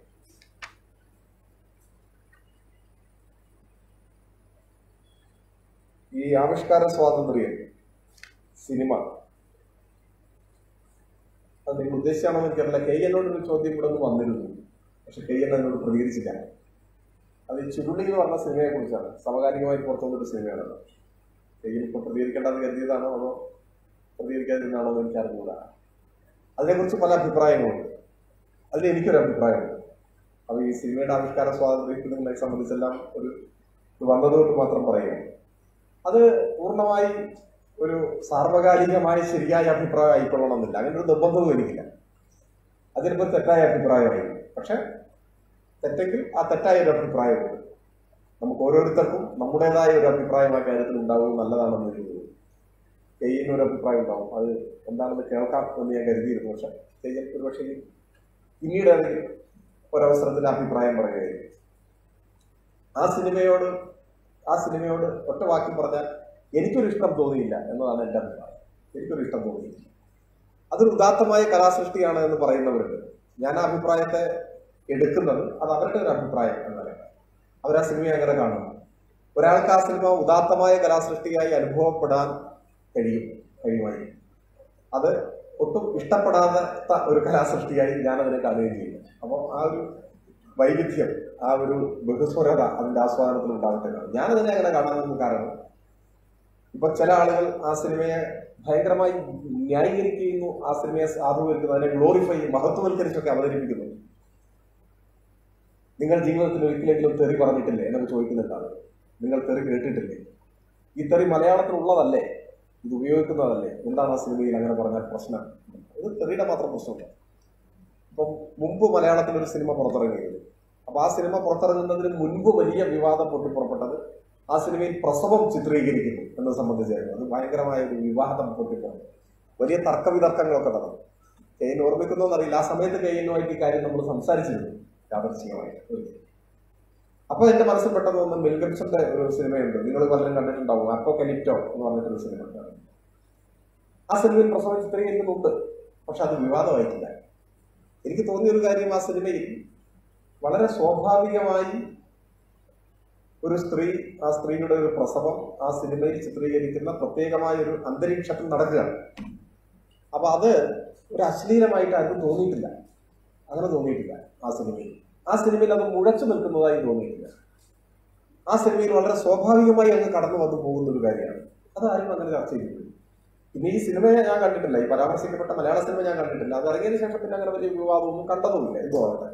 ഈ ആവിഷ്കാര സ്വാതന്ത്ര്യം, സിനിമ, അത് നിങ്ങൾ ഉദ്ദേശിച്ചാണോ എനിക്കറിയില്ല. കെയ്യനോടൊരു ചോദ്യം കൂടെ ഒന്ന് വന്നിരുന്നു, പക്ഷെ കെയ്യൻ എന്നോട് പ്രതികരിച്ചില്ല. അത് ഈ ചുരുളി എന്ന് പറഞ്ഞ സിനിമയെ കുറിച്ചാണ്. സമകാലികമായി പുറത്തുവന്നൊരു സിനിമയാണത്. ഇപ്പോൾ പ്രതികരിക്കേണ്ടതെന്ന് കരുതിയതാണോ അതോ പ്രതികരിക്കാതിരുന്നാണോ എന്ന് എനിക്ക് അറിഞ്ഞൂടാ. അതിനെക്കുറിച്ച് പല അഭിപ്രായങ്ങളുണ്ട്. അതിൽ എനിക്കൊരു അഭിപ്രായമുണ്ട്. അപ്പോൾ ഈ സിനിമയുടെ ആവിഷ്കാര സ്വാതന്ത്ര്യത്തിനെ സംബന്ധിച്ചെല്ലാം ഒരു ഇത് വന്നതുകൊണ്ട് മാത്രം പറയുന്നു. അത് പൂർണ്ണമായി ഒരു സാർവകാലികമായ ശരിയായ അഭിപ്രായം ആയിക്കൊള്ളണമെന്നില്ല. അങ്ങനെ ഒരു നിർബന്ധവും എനിക്കില്ല. അതിനിപ്പോൾ തെറ്റായ അഭിപ്രായമായിരുന്നു. പക്ഷെ തെറ്റെങ്കിൽ ആ തെറ്റായ ഒരു അഭിപ്രായമുണ്ട്. നമുക്ക് ഓരോരുത്തർക്കും നമ്മുടേതായ ഒരു അഭിപ്രായം ആ കാര്യത്തിൽ ഉണ്ടാവുന്നത് നല്ലതാണെന്ന് എനിക്ക് തോന്നുന്നു. ചെയ്യുന്ന ഒരു അഭിപ്രായം ഉണ്ടാവും. അത് എന്താണെന്ന് കേൾക്കാം എന്ന് ഞാൻ കരുതിയിരുന്നു. പക്ഷെ ചെയ്യാൻ ഒരു പക്ഷേ പിന്നീട് ഏതെങ്കിലും ഒരവസരത്തിൽ അഭിപ്രായം പറയുകയായിരുന്നു. ആ സിനിമയോട് ഒറ്റ വാക്കി പറഞ്ഞാൽ എനിക്കൊരു ഇഷ്ടം തോന്നിയില്ല എന്നതാണ് എൻ്റെ അഭിപ്രായം. എനിക്കൊരു ഇഷ്ടം തോന്നിയില്ല. അതൊരു ഉദാത്തമായ കലാസൃഷ്ടിയാണ് എന്ന് പറയുന്നവരുണ്ട്. ഞാൻ ആ അഭിപ്രായത്തെ എടുക്കുന്നത് അത് അവരുടെ ഒരു അഭിപ്രായം എന്നല്ല. അവർ ആ സിനിമയെ അങ്ങനെ കാണുന്നു. ഒരാൾക്ക് ആ സിനിമ ഉദാത്തമായ കലാസൃഷ്ടിയായി അനുഭവപ്പെടാൻ കഴിയുമായി. അത് ഒട്ടും ഇഷ്ടപ്പെടാത്ത ഒരു കലാസൃഷ്ടിയായി ഞാനതിനെ കാണുകയും ചെയ്യും. അപ്പോൾ ആ ഒരു വൈവിധ്യം, ആ ഒരു ബഹുസ്വരത അതിൻ്റെ ആസ്വാദനത്തിൽ ഉണ്ടാകട്ടെ. ഞാനതിനെ അങ്ങനെ കാണാനൊന്നും കാരണം ഇപ്പൊ ചില ആളുകൾ ആ സിനിമയെ ഭയങ്കരമായി ന്യായീകരിക്കുന്നു, ആ സിനിമയെ സാധൂകരിക്കുന്നു, അതിനെ ഗ്ലോറിഫൈ മഹത്വവൽക്കരിച്ചൊക്കെ അവതരിപ്പിക്കുന്നു. നിങ്ങൾ ജീവിതത്തിൽ ഒരിക്കലെങ്കിലും തെറി പറഞ്ഞിട്ടില്ലേ എന്നൊക്കെ ചോദിക്കുന്നുണ്ടാണ്. നിങ്ങൾ തെറി കേട്ടിട്ടില്ലേ? ഈ തെറി മലയാളത്തിലുള്ളതല്ലേ? ഇത് ഉപയോഗിക്കുന്നതല്ലേ? എന്താണ് ആ സിനിമയിൽ അങ്ങനെ പറഞ്ഞാൽ പ്രശ്നം? ഇത് തെറിയുടെ മാത്രം പ്രശ്നമില്ല. ഇപ്പം മുമ്പ് മലയാളത്തിൽ ഒരു സിനിമ പുറത്തിറങ്ങിയത്. അപ്പൊ ആ സിനിമ പുറത്തിറങ്ങുന്നതിന് മുൻപ് വലിയ വിവാദം പൊട്ടിപ്പുറപ്പെട്ടത് ആ സിനിമയിൽ പ്രസവം ചിത്രീകരിക്കുന്നു എന്നത് സംബന്ധിച്ചായിരുന്നു. അത് ഭയങ്കരമായ ഒരു വിവാദം പൊട്ടിപ്പുറപ്പെട്ടു. വലിയ തർക്കവിതർക്കങ്ങളൊക്കെ നടന്നു. കെയ്ൻ ഓർമ്മിക്കുന്നോന്നറിയില്ല. ആ സമയത്ത് കെയ്നുമായിട്ട് ഈ കാര്യം നമ്മൾ സംസാരിച്ചിരുന്നു യാദർച്ഛികമായിട്ട്. അപ്പൊ എന്റെ മനസ്സിൽ പെട്ടെന്ന് ഒന്ന് മെൽ ഗിബ്സന്റെ ഒരു സിനിമയുണ്ട്, നിങ്ങൾ പലരും കണ്ടിട്ടുണ്ടാവും, അപ്പോകലിപ്റ്റോ എന്ന് പറഞ്ഞിട്ടൊരു സിനിമ. ആ സിനിമയിൽ പ്രസവം ചിത്രീകരിക്കുന്നുണ്ട്. പക്ഷെ അത് വിവാദമായിട്ടില്ല. എനിക്ക് തോന്നിയൊരു കാര്യം, ആ സിനിമയിൽ വളരെ സ്വാഭാവികമായി ഒരു സ്ത്രീ, ആ സ്ത്രീയുടെ ഒരു പ്രസവം ആ സിനിമയിൽ ചിത്രീകരിക്കുന്ന പ്രത്യേകമായ ഒരു അന്തരീക്ഷത്തിൽ നടക്കുകയാണ്. അപ്പൊ അത് ഒരു അശ്ലീലമായിട്ട് ആർക്കും തോന്നിയിട്ടില്ല. അങ്ങനെ തോന്നിയിട്ടില്ല ആ സിനിമയിൽ. ആ സിനിമയിൽ അത് മുഴച്ചു നിൽക്കുന്നതായി തോന്നിയിട്ടില്ല. ആ സിനിമയിൽ വളരെ സ്വാഭാവികമായി അങ്ങ് കടന്നു വന്നു പോകുന്ന ഒരു കാര്യമാണ്. അതാരും അങ്ങനെ ചർച്ച ചെയ്തിട്ടില്ല. പിന്നെ ഈ സിനിമയെ ഞാൻ കണ്ടിട്ടില്ല, ഈ പരാമർശിക്കപ്പെട്ട മലയാള സിനിമ ഞാൻ കണ്ടിട്ടില്ല. അത് ഇറങ്ങിയതിനു ശേഷം പിന്നെ അങ്ങനെ വലിയ വിവാദമൊന്നും കണ്ടതുമില്ല. എന്തോ ആവട്ടെ,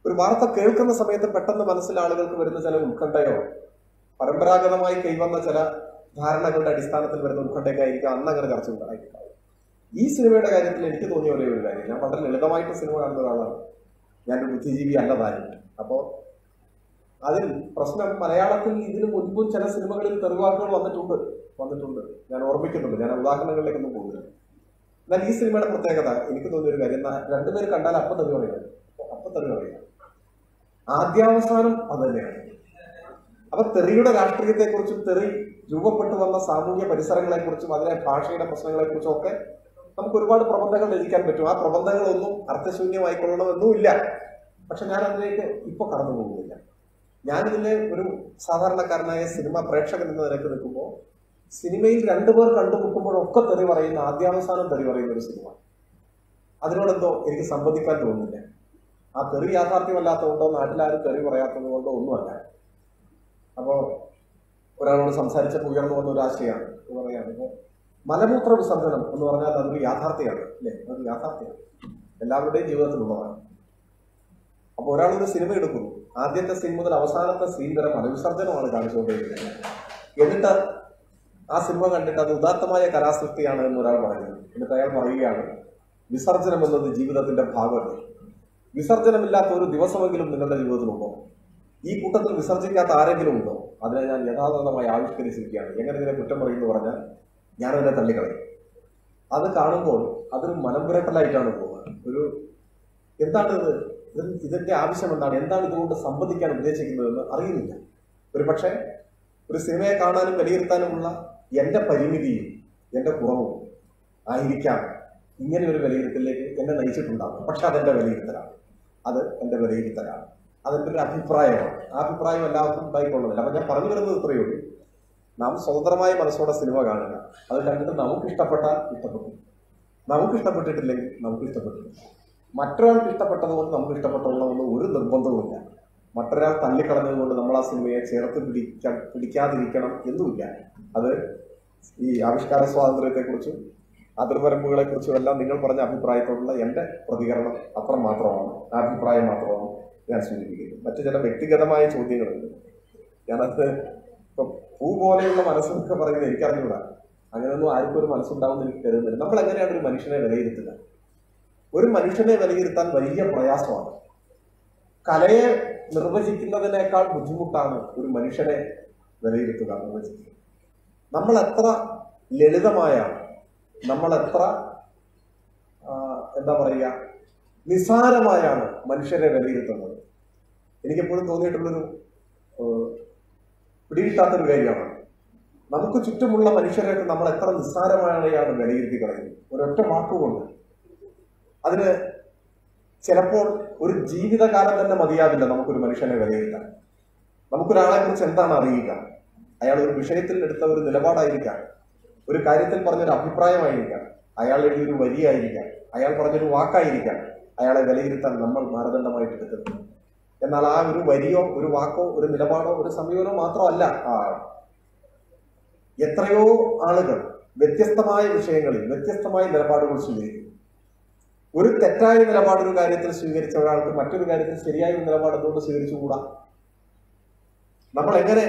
ഒരു വാർത്ത കേൾക്കുന്ന സമയത്ത് പെട്ടെന്ന് മനസ്സിൽ ആളുകൾക്ക് വരുന്ന ചില ഉത്കണ്ഠയോ പരമ്പരാഗതമായി കൈവന്ന ചില ധാരണകളുടെ അടിസ്ഥാനത്തിൽ വരുന്ന ഉത്കണ്ഠയൊക്കെ ആയിരിക്കും അന്ന് അങ്ങനെ ചർച്ച ഉണ്ടായിട്ടുണ്ടാവും. ഈ സിനിമയുടെ കാര്യത്തിൽ എനിക്ക് തോന്നിയ ഒരേ ഒരു കാര്യം, ഞാൻ വളരെ ലളിതമായിട്ട് സിനിമ കാണുന്ന ഒരാളാണ്. ഞാനൊരു ബുദ്ധിജീവി അല്ലതാനും. അപ്പോൾ അതിൽ പ്രശ്നം, മലയാളത്തിൽ ഇതിനു മുൻപും ചില സിനിമകളിൽ തെറിവാക്കുകൾ വന്നിട്ടുണ്ട്. ഞാൻ ഓർമ്മിക്കുന്നുണ്ട്. ഞാൻ ഉദാഹരണങ്ങളിലേക്കൊന്നും പോകുന്നില്ല. എന്നാൽ ഈ സിനിമയുടെ പ്രത്യേകത എനിക്ക് തോന്നിയൊരു കാര്യം, രണ്ടുപേര് കണ്ടാൽ അപ്പം തെറി പറയാം. ആദ്യാവസാനം അത് തന്നെയാണ്. അപ്പൊ തെറിയുടെ രാഷ്ട്രീയത്തെക്കുറിച്ചും തെറി രൂപപ്പെട്ടു വന്ന സാമൂഹ്യ പരിസരങ്ങളെക്കുറിച്ചും അതിലെ ഭാഷയുടെ പ്രശ്നങ്ങളെക്കുറിച്ചും ഒക്കെ നമുക്ക് ഒരുപാട് പ്രബന്ധങ്ങൾ രചിക്കാൻ പറ്റും. ആ പ്രബന്ധങ്ങളൊന്നും അർത്ഥശൂന്യമായിക്കൊള്ളണമെന്നുമില്ല. പക്ഷെ ഞാൻ അതിലേക്ക് ഇപ്പൊ കടന്നു പോകുന്നില്ല. ഞാനിതിലെ ഒരു സാധാരണക്കാരനായ സിനിമ പ്രേക്ഷകൻ എന്ന നിലയ്ക്ക് നിൽക്കുമ്പോൾ സിനിമയിൽ രണ്ടുപേർ കണ്ടുമുട്ടുമ്പോഴൊക്കെ തെറി പറയുന്ന, ആദ്യാവസാനം തെറി പറയുന്ന ഒരു സിനിമ, അതിനോടെന്തോ എനിക്ക് സംബന്ധിക്കാൻ തോന്നുന്നില്ല. ആ തെറി യാഥാർത്ഥ്യമല്ലാത്തതുകൊണ്ടോ നാട്ടിലാരും തെറി പറയാത്തത് കൊണ്ടോ ഒന്നുമല്ല. അപ്പോ ഒരാളോട് സംസാരിച്ചപ്പോൾ ഉയർന്നു വന്ന ഒരു ആശയമാണ് പറയാണ്, ഇപ്പോ മലമൂത്ര വിസർജനം എന്ന് പറഞ്ഞാൽ അതൊരു യാഥാർത്ഥ്യമാണ് അല്ലേ? അതൊരു യാഥാർത്ഥ്യമാണ്, എല്ലാവരുടെയും ജീവിതത്തിലുള്ളതാണ്. അപ്പൊ ഒരാളൊരു സിനിമ എടുക്കുന്നു, ആദ്യത്തെ സീൻ മുതൽ അവസാനത്തെ സീൻ വരെ മലവിസർജനമാണ് കാണിച്ചുകൊണ്ടിരിക്കുന്നത്. എന്നിട്ട് ആ സിനിമ കണ്ടിട്ട് അത് ഉദാത്തമായ കലാസൃഷ്ടിയാണ് എന്ന് ഒരാൾ പറയുന്നു. എന്നിട്ട് അയാൾ പറയുകയാണ്, വിസർജനം എന്നത് ജീവിതത്തിന്റെ ഭാഗമല്ലേ? വിസർജനമില്ലാത്ത ഒരു ദിവസമെങ്കിലും നിങ്ങളുടെ ജീവിതത്തിലുണ്ടോ? ഈ കൂട്ടത്തിൽ വിസർജിക്കാത്ത ആരെങ്കിലും ഉണ്ടോ? അതിനെ ഞാൻ യഥാർത്ഥമായി ആവിഷ്കരിച്ചിരിക്കുകയാണ്. എങ്ങനെ ഇതിനെ കുറ്റം പറയുന്നു പറഞ്ഞാൽ ഞാനതിനെ തള്ളിക്കളയും. അത് കാണുമ്പോൾ അതൊരു മനംപുരട്ടലായിട്ടാണ് പോകുന്നത്. ഒരു എന്താണ് ഇതിന്റെ ആവശ്യം എന്താണ് ഇതുകൊണ്ട് സംവദിക്കാൻ ഉദ്ദേശിക്കുന്നതെന്ന് അറിയുന്നില്ല. ഒരു പക്ഷേ ഒരു സിനിമയെ കാണാനും വിലയിരുത്താനുമുള്ള എൻ്റെ പരിമിതിയും എൻ്റെ കുറവും ആയിരിക്കാം ഇങ്ങനെ ഒരു വിലയിരുത്തലിലേക്ക് എന്നെ നയിച്ചിട്ടുണ്ടാകും. പക്ഷെ അതെന്റെ വിലയിരുത്തലാണ്. അതെന്റെ ഒരു അഭിപ്രായമാണ്. ആ അഭിപ്രായം എല്ലാവർക്കും ഉണ്ടായിക്കൊള്ളുന്നില്ല. അപ്പൊ ഞാൻ പറഞ്ഞു വരുന്നത് ഇത്രയേ ഉള്ളൂ. നാം സ്വതന്ത്രമായ മനസ്സോടെ സിനിമ കാണുക. അത് കണ്ടിട്ട് നമുക്ക് ഇഷ്ടപ്പെട്ടാൽ ഇഷ്ടപ്പെട്ടു, നമുക്ക് ഇഷ്ടപ്പെട്ടിട്ടില്ലെങ്കിൽ നമുക്ക് ഇഷ്ടപ്പെട്ടിട്ടില്ല. മറ്റൊരാൾക്ക് ഇഷ്ടപ്പെട്ടതുകൊണ്ട് നമുക്ക് ഇഷ്ടപ്പെട്ടോളണമെന്ന് ഒരു നിർബന്ധവുമില്ല. മറ്റൊരാൾ തള്ളിക്കളഞ്ഞതുകൊണ്ട് നമ്മൾ ആ സിനിമയെ ചേർത്ത് പിടിക്കാതിരിക്കണം എന്നുമില്ല. അത് ഈ ആവിഷ്കാര സ്വാതന്ത്ര്യത്തെക്കുറിച്ചും അതിർവരമ്പുകളെ കുറിച്ചും എല്ലാം നിങ്ങൾ പറഞ്ഞ അഭിപ്രായത്തോടുള്ള എൻ്റെ പ്രതികരണം അത്ര മാത്രമാണ്, ആ അഭിപ്രായം മാത്രമാണ് ഞാൻ സൂചിപ്പിക്കുന്നത്. മറ്റു ചില വ്യക്തിഗതമായ ചോദ്യങ്ങളുണ്ട്. ഞാനത് ഇപ്പം പൂ പോലെയുള്ള മനസ്സൊക്കെ പറയുന്നത് എനിക്കറിഞ്ഞൂടാ. അങ്ങനെയൊന്നും ആർക്കും ഒരു മനസ്സുണ്ടാവുമെന്ന് എനിക്ക് കരുതുന്നില്ല. നമ്മൾ എങ്ങനെയാണ് ഒരു മനുഷ്യനെ വിലയിരുത്തുക? ഒരു മനുഷ്യനെ വിലയിരുത്താൻ വലിയ പ്രയാസമാണ്. കലയെ നിർവചിക്കുന്നതിനേക്കാൾ ബുദ്ധിമുട്ടാണ് ഒരു മനുഷ്യനെ വിലയിരുത്തുക, നിർവചിക്കുക. നമ്മൾ എത്ര ലളിതമായാണ്, നമ്മൾ എത്ര എന്താ പറയുക, നിസ്സാരമായാണ് മനുഷ്യരെ വിലയിരുത്തുന്നത്. എനിക്കെപ്പോഴും തോന്നിയിട്ടുള്ളൊരു പിടികിട്ടാത്തൊരു കാര്യമാണ്. നമുക്ക് ചുറ്റുമുള്ള മനുഷ്യരെയൊക്കെ നമ്മൾ എത്ര നിസ്സാരമായാണ് വിലയിരുത്തി കളയുന്നത് ഒരൊറ്റ വാക്കുകൊണ്ട്. അതിന് ചിലപ്പോൾ ഒരു ജീവിതകാലം തന്നെ മതിയാവില്ല നമുക്കൊരു മനുഷ്യനെ വിലയിരുത്താൻ. നമുക്കൊരാളെ കുറിച്ച് എന്താണ് അറിയുക? അയാൾ ഒരു വിഷയത്തിൽ എടുത്ത ഒരു നിലപാടായിരിക്കാം, ഒരു കാര്യത്തിൽ പറഞ്ഞൊരു അഭിപ്രായമായിരിക്കാം, അയാൾ എഴുതിയൊരു വരിയായിരിക്കാം, അയാൾ പറഞ്ഞൊരു വാക്കായിരിക്കാം അയാളെ വിലയിരുത്താൻ നമ്മൾ മാനദണ്ഡമായിട്ട് എടുക്കുന്നത്. എന്നാൽ ആ ഒരു വരിയോ ഒരു വാക്കോ ഒരു നിലപാടോ ഒരു സമീപനോ മാത്രമല്ല ആ ആൾ. എത്രയോ ആളുകൾ വ്യത്യസ്തമായ വിഷയങ്ങളിൽ വ്യത്യസ്തമായ നിലപാടുകൾ സ്വീകരിക്കും. ഒരു തെറ്റായ നിലപാട് ഒരു കാര്യത്തിൽ സ്വീകരിച്ച ഒരാൾക്ക് മറ്റൊരു കാര്യത്തിൽ ശരിയായ ഒരു നിലപാട് എന്തുകൊണ്ട് സ്വീകരിച്ചുകൂടാ? നമ്മൾ എങ്ങനെ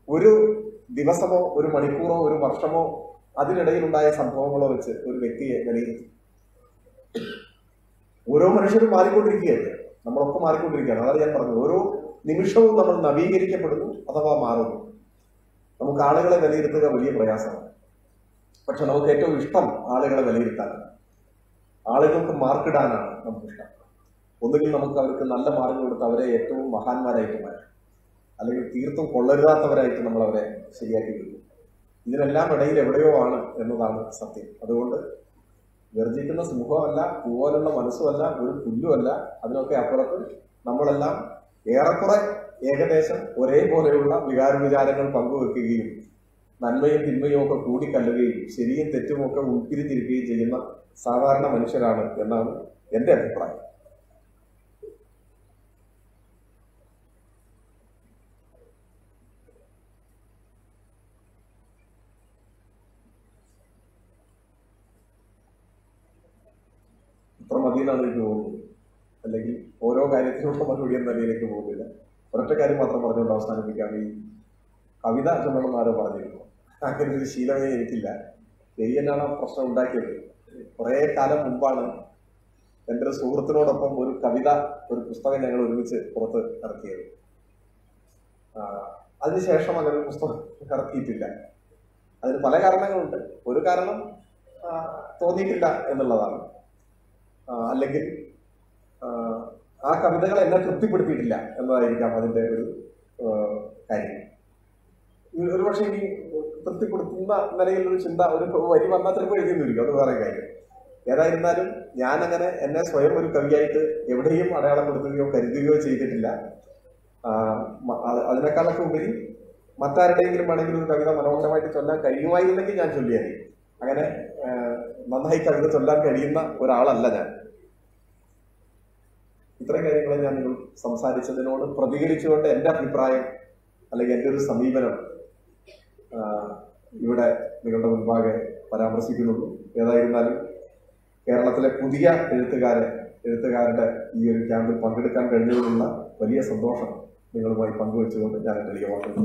ഒരു ദിവസമോ ഒരു മണിക്കൂറോ ഒരു വർഷമോ അതിനിടയിലുണ്ടായ സംഭവങ്ങളോ വെച്ച് ഒരു വ്യക്തിയെ വിലയിരുത്തും? ഓരോ മനുഷ്യരും മാറിക്കൊണ്ടിരിക്കുകയല്ലേ, നമ്മളൊക്കെ മാറിക്കൊണ്ടിരിക്കുകയാണ്. അതാണ് ഞാൻ പറഞ്ഞത്, ഓരോ നിമിഷവും നമ്മൾ നവീകരിക്കപ്പെടുന്നു അഥവാ മാറുന്നു. നമുക്ക് ആളുകളെ വിലയിരുത്തുക വലിയ പ്രയാസമാണ്. പക്ഷെ നമുക്ക് ഏറ്റവും ഇഷ്ടം ആളുകളെ വിലയിരുത്താനാണ്, ആളുകൾക്ക് മാർക്കിടാനാണ് നമുക്കിഷ്ടം. ഒന്നുകിൽ നമുക്ക് അവർക്ക് നല്ല മാർക്ക് കൊടുത്ത് അവരെ ഏറ്റവും മഹാന്മാരായിട്ട് മാറ്റും, അല്ലെങ്കിൽ തീർത്തും കൊള്ളരുതാത്തവരായിട്ട് നമ്മൾ അവരെ ശരിയാക്കി വിടും. ഇതിനെല്ലാം ഇടയിൽ എവിടെയോ ആണ് എന്നതാണ് സത്യം. അതുകൊണ്ട് ഗർജിക്കുന്ന സിംഹമല്ല, പൂവലുള്ള മനസ്സുമല്ല, ഒരു പുല്ലുമല്ല, അതിനൊക്കെ അപ്പുറത്ത് നമ്മളെല്ലാം ഏറെക്കുറെ ഏകദേശം ഒരേപോലെയുള്ള വികാരങ്ങൾ പങ്കുവെക്കുകയും നന്മയും തിന്മയും ഒക്കെ കൂടിക്കല്ലുകയും ശരിയും തെറ്റും ഒക്കെ ഉൾപ്പിരിഞ്ഞിരിക്കുകയും ചെയ്യുന്ന സാധാരണ മനുഷ്യരാണ് എന്നാണ് എൻ്റെ അഭിപ്രായം. ഇത്ര മതിയെന്നാണ് എനിക്ക് തോന്നുന്നത്. അല്ലെങ്കിൽ ഓരോ കാര്യത്തിനുള്ള മറുപടി എന്ന നിലയിലേക്ക് പോകുന്നില്ല. ഒരൊറ്റ കാര്യം മാത്രം പറഞ്ഞുകൊണ്ട് അവസാനിപ്പിക്കാം. ഈ കവിത ചൊല്ലണം ആരോ പറഞ്ഞിരുന്നു. അങ്ങനെ ഒരു ശീലമേ എനിക്കില്ല. ശരി തന്നെയാണ് പ്രശ്നം ഉണ്ടാക്കിയത്. കുറേ കാലം മുമ്പാണ് എൻ്റെ ഒരു സുഹൃത്തിനോടൊപ്പം ഒരു കവിത, ഒരു പുസ്തകം ഞങ്ങൾ ഒരുമിച്ച് പുറത്ത് ഇറക്കിയത്. അതിനുശേഷം അങ്ങനെ ഒരു പുസ്തകം ഇറക്കിയിട്ടില്ല. അതിന് പല കാരണങ്ങളുണ്ട്. ഒരു കാരണം തോന്നിയിട്ടില്ല എന്നുള്ളതാണ്. അല്ലെങ്കിൽ ആ കവിതകൾ എന്നെ തൃപ്തിപ്പെടുത്തിയിട്ടില്ല എന്നതായിരിക്കാം അതിൻ്റെ ഒരു കാര്യം. ഒരുപക്ഷെ ഇനി തൃപ്തിപ്പെടുത്തുന്ന നിലയിലൊരു ചിന്ത, ഒരു വരി വന്നാൽ ചിലപ്പോൾ എഴുതിയെന്നിരിക്കും, അത് വേറെ കാര്യം. ഏതായിരുന്നാലും ഞാനങ്ങനെ എന്നെ സ്വയം ഒരു കവിയായിട്ട് എവിടെയും അടയാളപ്പെടുത്തുകയോ കരുതുകയോ ചെയ്തിട്ടില്ല. അതിനേക്കാളൊക്കെ ഉപരി മറ്റാരുടെയെങ്കിലും വേണമെങ്കിൽ ഒരു കവിത മനോഹരമായിട്ട് ചൊല്ലാൻ കഴിയുമായിരുന്നെങ്കിൽ ഞാൻ ചൊല്ലിയാൽ. അങ്ങനെ നന്നായി കവിത ചൊല്ലാൻ കഴിയുന്ന ഒരാളല്ല ഞാൻ. ഇത്രയും കാര്യങ്ങളെ ഞാൻ നിങ്ങൾ സംസാരിച്ചതിനോട് പ്രതികരിച്ചുകൊണ്ട് എൻ്റെ അഭിപ്രായം അല്ലെങ്കിൽ എൻ്റെ ഒരു സമീപനം ഇവിടെ നിങ്ങളുടെ മുൻപാകെ പരാമർശിക്കുന്നുള്ളൂ. ഏതായിരുന്നാലും കേരളത്തിലെ പുതിയ എഴുത്തുകാരുടെ ഈ ഒരു ക്യാമ്പിൽ പങ്കെടുക്കാൻ കഴിഞ്ഞതിലുള്ള വലിയ സന്തോഷം നിങ്ങളുമായി പങ്കുവെച്ചുകൊണ്ട് ഞാൻ എൻ്റെ വാക്കുകൾ